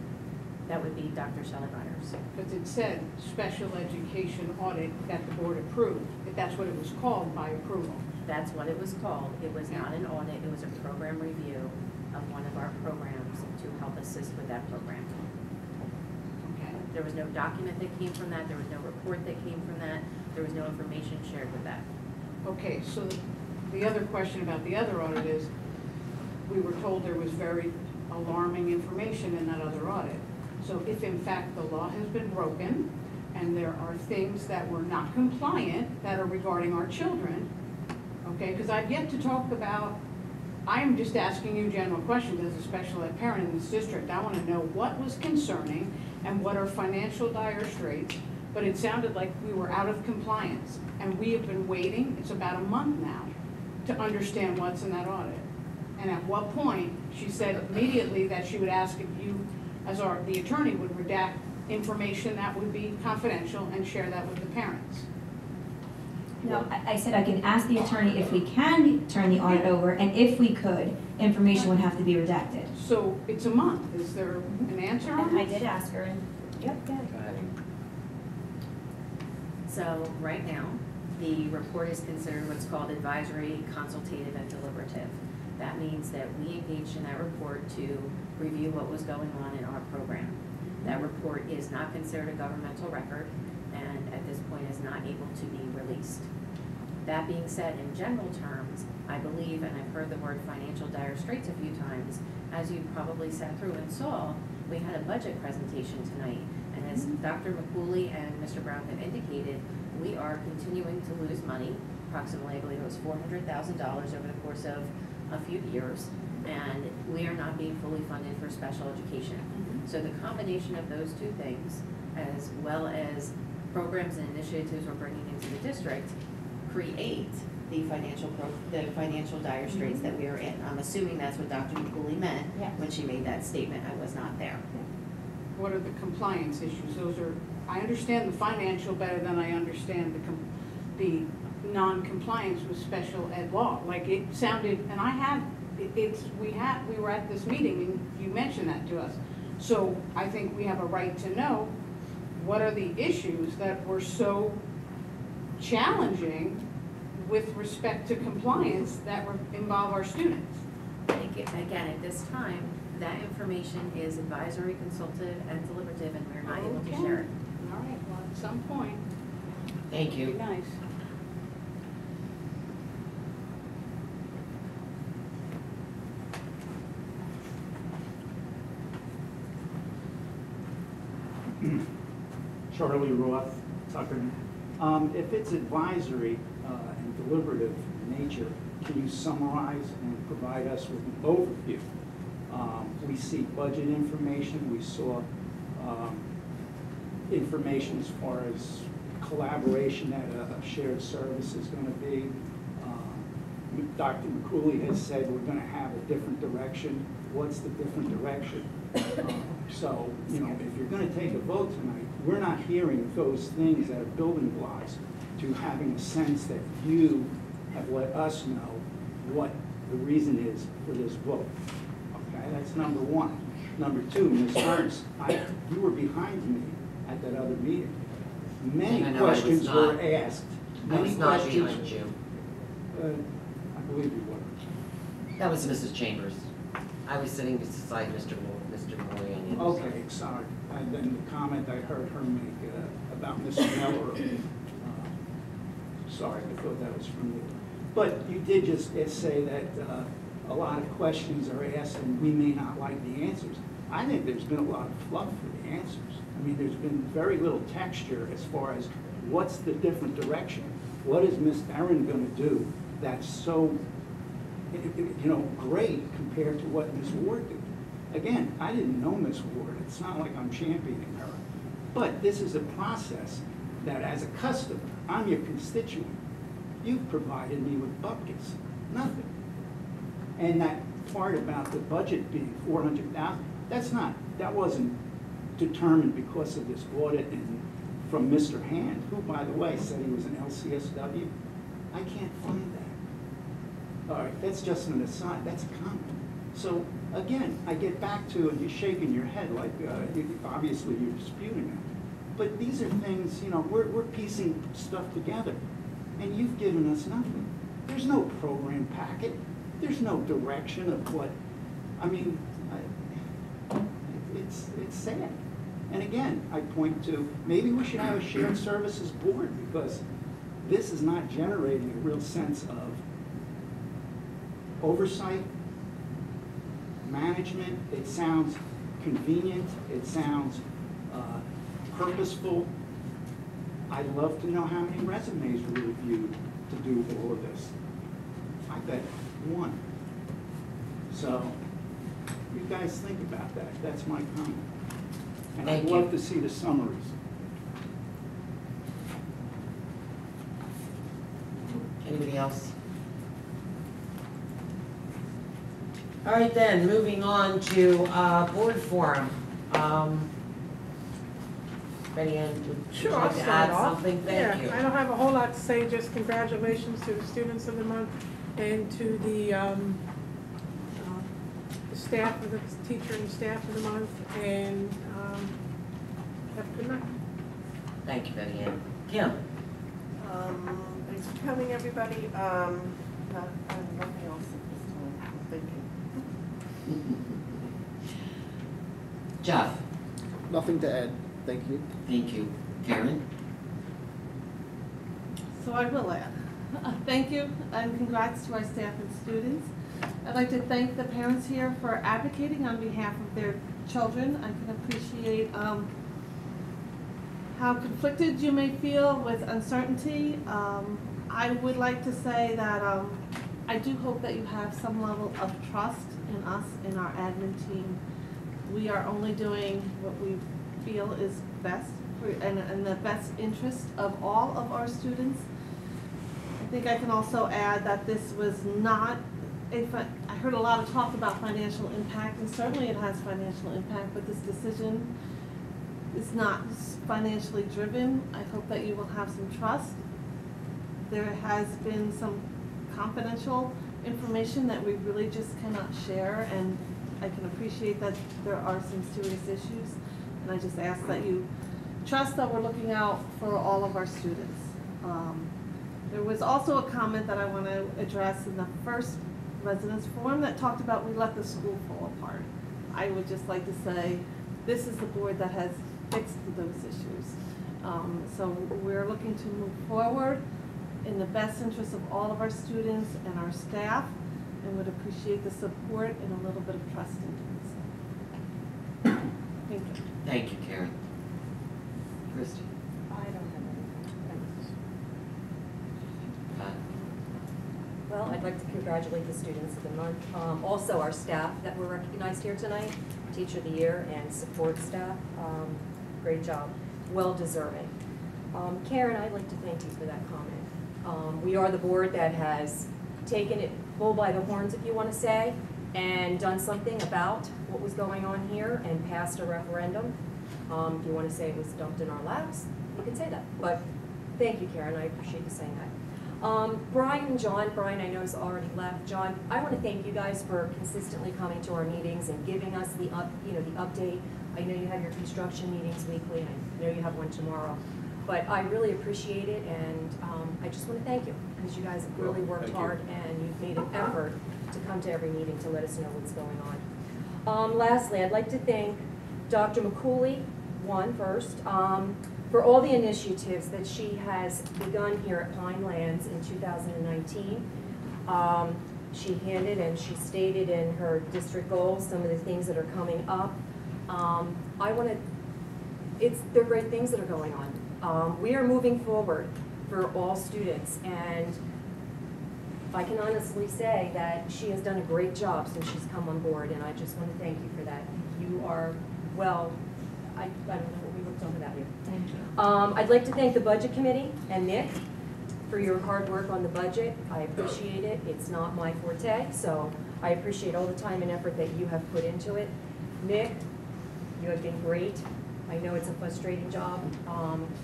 H: That would be Dr. Shelley Runners.
Q: Because it said special education audit that the board approved. If that's what it was called by approval.
H: That's what it was called. It was not an audit, it was a program review of one of our programs to help assist with that program.
Q: Okay.
H: There was no document that came from that, there was no report that came from that, there was no information shared with that.
Q: Okay, so the other question about the other audit is, we were told there was very alarming information in that other audit. So if in fact the law has been broken and there are things that were not compliant that are regarding our children, okay, because I've yet to talk about, I'm just asking you general questions as a special ed parent in this district. I want to know what was concerning and what are financial dire straits, but it sounded like we were out of compliance and we have been waiting, it's about a month now, to understand what's in that audit. And at what point, she said immediately that she would ask if you, as the attorney, would redact information that would be confidential and share that with the parents.
G: No, I said I can ask the attorney if we can turn the audit over, and if we could, information would have to be redacted.
Q: So it's a month. Is there an answer on
F: I
Q: this?
F: did ask her, and yep, yeah.
H: So right now, the report is considered what's called advisory, consultative, and deliberative. That means that we engaged in that report to review what was going on in our program. That report is not considered a governmental record and at this point is not able to be released. That being said, in general terms, I believe, and I've heard the word financial dire straits a few times, as you probably sat through and saw, we had a budget presentation tonight. And as Dr. McCooley and Mr. Brown have indicated, we are continuing to lose money, approximately, I believe it was $400,000 over the course of a few years, and we are not being fully funded for special education. So the combination of those 2 things, as well as programs and initiatives we're bringing into the district, create the financial dire straits that we are in. I'm assuming that's what Dr. McCooley meant when she made that statement. I was not there.
Q: What are the compliance issues? Those are, I understand the financial better than I understand the non-compliance with special ed law. Like it sounded, and we were at this meeting and you mentioned that to us. So I think we have a right to know what are the issues that were so challenging with respect to compliance that involve our students.
H: Again, at this time, that information is advisory, consultative, and deliberative, and we're not able to share it.
Q: All right, well, at some point.
A: Thank you.
Q: Be nice.
R: Charlie Roth, Tucker. If it's advisory and deliberative in nature, can you summarize and provide us with an overview? We see budget information, we saw information as far as collaboration that a shared service is going to be. Dr. McCooley has said we're going to have a different direction. What's the different direction? So, you know, if you're going to take a vote tonight, we're not hearing those things that are building blocks to having a sense that you have let us know what the reason is for this vote. Okay, that's number one. Number two, Ms. Ernst, you were behind me at that other meeting. Many questions were asked.
A: I was not behind you.
R: I believe you were.
A: That was Mrs. Chambers. I was sitting beside Mr. Moore on the other side.
R: Okay, sorry. And then the comment I heard her make about Mr. Miller. Sorry, I thought that was from you. But you did just say that a lot of questions are asked and we may not like the answers. I think there's been a lot of fluff for the answers. I mean, there's been very little texture as far as what's the different direction. What is Ms. Erin going to do that's so, you know, great compared to what Ms. Ward did? Again, I didn't know Ms. Ward. It's not like I'm championing her. But this is a process that as a customer, I'm your constituent. You've provided me with buckets, nothing. And that part about the budget being $400,000, that wasn't determined because of this audit and from Mr. Hand, who, by the way, said he was an LCSW. I can't find that. All right, that's just an aside. That's a comment. So again, I get back to, and you're shaking your head like obviously you're disputing it. But these are things, you know, we're piecing stuff together, and you've given us nothing. There's no program packet. There's no direction of what. I mean, it's sad. And again, I point to maybe we should have a shared services board because this is not generating a real sense of oversight, management. It sounds convenient. It sounds purposeful. I'd love to know how many resumes were reviewed to do all of this. I bet one. So you guys think about that. That's my comment. And I'd love to see the summaries.
A: Anybody else? All right then, moving on to board forum. Betty Ann, would you like to add something? Thank you.
U: I don't have a whole lot to say, just congratulations to the students of the month and to the staff of the teacher and staff of the month, and have a good night.
A: Thank you, Betty Ann. Kim?
N: Thanks for coming, everybody. I have nothing else at this time. Thank you.
A: Jeff?
B: Nothing to add. Thank you.
A: Thank you. Karen?
C: So I will add. Thank you and congrats to our staff and students. I'd like to thank the parents here for advocating on behalf of their children. I can appreciate how conflicted you may feel with uncertainty. I would like to say that I do hope that you have some level of trust in us, in our admin team. We are only doing what we feel is best and the best interest of all of our students. I think I can also add that this was not I heard a lot of talk about financial impact, and certainly it has financial impact, but this decision is not financially driven. I hope that you will have some trust There has been some confidential information that we really just cannot share, and I can appreciate that there are some serious issues, and I just ask that you trust that we're looking out for all of our students. There was also a comment that I want to address in the first residence forum that talked about we let the school fall apart. I would just like to say this is the board that has fixed those issues. So we're looking to move forward in the best interest of all of our students and our staff, and would appreciate the support and a little bit of trust in doing so. Thank you.
A: Thank you, Karen. Christy?
K: I don't have anything. Well, I'd like to congratulate the students of the month. Also, our staff that were recognized here tonight, Teacher of the Year and support staff. Great job. Well deserving. Karen, I'd like to thank you for that comment. We are the board that has taken it bull by the horns, if you want to say, and done something about what was going on here and passed a referendum. If you want to say it was dumped in our laps, you can say that. But thank you, Karen. I appreciate you saying that. Brian and John, Brian I know has already left. John, I want to thank you guys for consistently coming to our meetings and giving us the update. I know you have your construction meetings weekly, and I know you have one tomorrow. But I really appreciate it, and I just want to thank you because you guys have really worked hard and you've made an effort to come to every meeting to let us know what's going on. Lastly, I'd like to thank Dr. McCooley, first, for all the initiatives that she has begun here at Pinelands in 2019. She handed and she stated in her district goals some of the things that are coming up. They're great things that are going on. We are moving forward for all students, and I can honestly say that she has done a great job since she's come on board, and I just want to thank you for that. You are, well, I don't know what we looked on without you.
A: Thank you.
K: I'd like to thank the Budget Committee and Nick for your hard work on the budget. I appreciate it. It's not my forte, so I appreciate all the time and effort that you have put into it. Nick, you have been great. I know it's a frustrating job,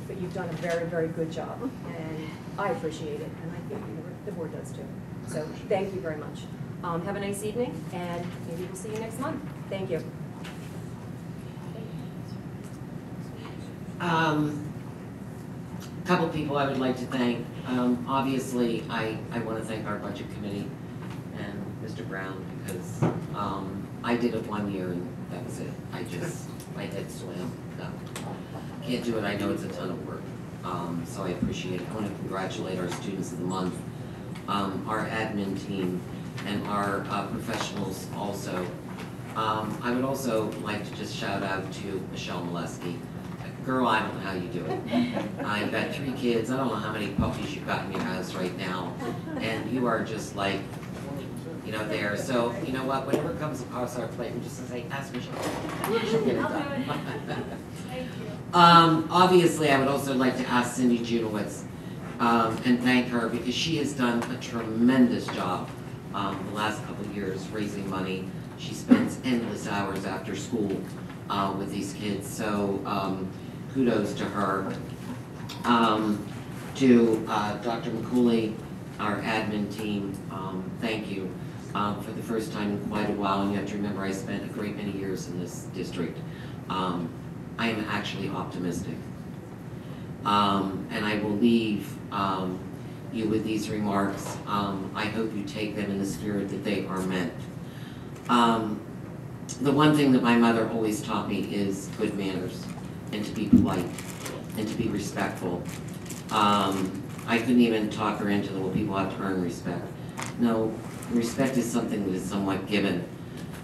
K: but you've done a very, very good job, and I appreciate it, and I think the board does too. So thank you very much. Have a nice evening, and maybe we'll see you next month. Thank you.
A: Couple people I would like to thank. Obviously, I want to thank our budget committee and Mr. Brown because I did it 1 year and that was it. My head swam. No, can't do it. I know it's a ton of work. So I appreciate it. I want to congratulate our students of the month, our admin team, and our professionals also. I would also like to just shout out to Michelle Molesky. Girl, I don't know how you do it. I've got 3 kids. I don't know how many puppies you've got in your house right now. And you are just like, there. So, you know what? Whenever it comes across our plate, we just say, ask Michelle. She'll get it done.
E: Thank you.
A: Obviously, I would also like to ask Cindy Junowitz and thank her because she has done a tremendous job the last couple of years raising money. She spends endless hours after school with these kids. So, kudos to her. To Dr. McCooley, our admin team, thank you for the first time in quite a while. And you have to remember I spent a great many years in this district. I am actually optimistic. And I will leave you with these remarks. I hope you take them in the spirit that they are meant. The one thing that my mother always taught me is good manners and to be polite and to be respectful. I couldn't even talk her into the, well, people have to earn respect. No, respect is something that is somewhat given.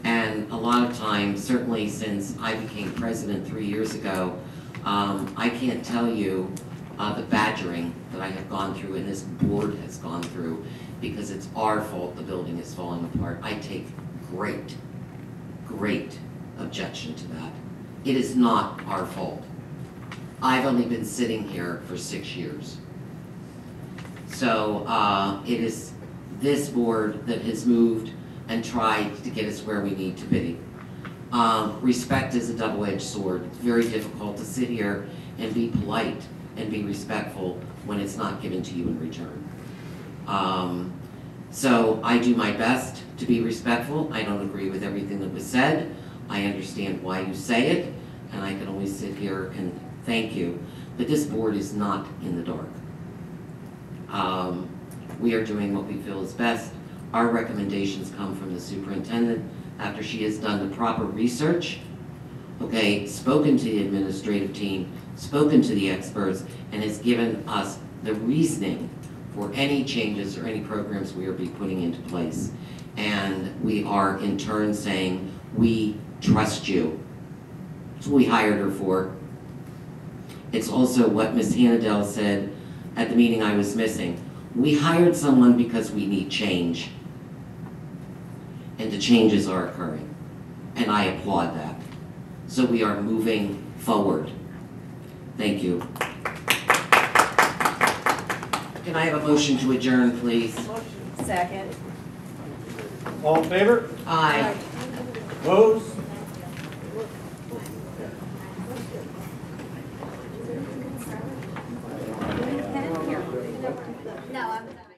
A: And a lot of times, certainly since I became president 3 years ago, I can't tell you the badgering that I have gone through and this board has gone through because it's our fault the building is falling apart. I take great objection to that. It is not our fault. I've only been sitting here for 6 years. So it is this board that has moved and tried to get us where we need to be. Respect is a double-edged sword. It's very difficult to sit here and be polite and be respectful when it's not given to you in return. So I do my best to be respectful. I don't agree with everything that was said. I understand why you say it, and I can always sit here and thank you. But this board is not in the dark. We are doing what we feel is best. Our recommendations come from the superintendent after she has done the proper research, okay, spoken to the administrative team, spoken to the experts, and has given us the reasoning for any changes or any programs we are be putting into place. And we are in turn saying, we trust you. That's what we hired her for. It's also what Ms. Hannadell said at the meeting I was missing. We hired someone because we need change. And the changes are occurring. And I applaud that. So we are moving forward. Thank you. Can I have a motion to adjourn, please?
E: Second.
B: All in favor?
A: Aye.
B: Opposed?
F: No, I'm.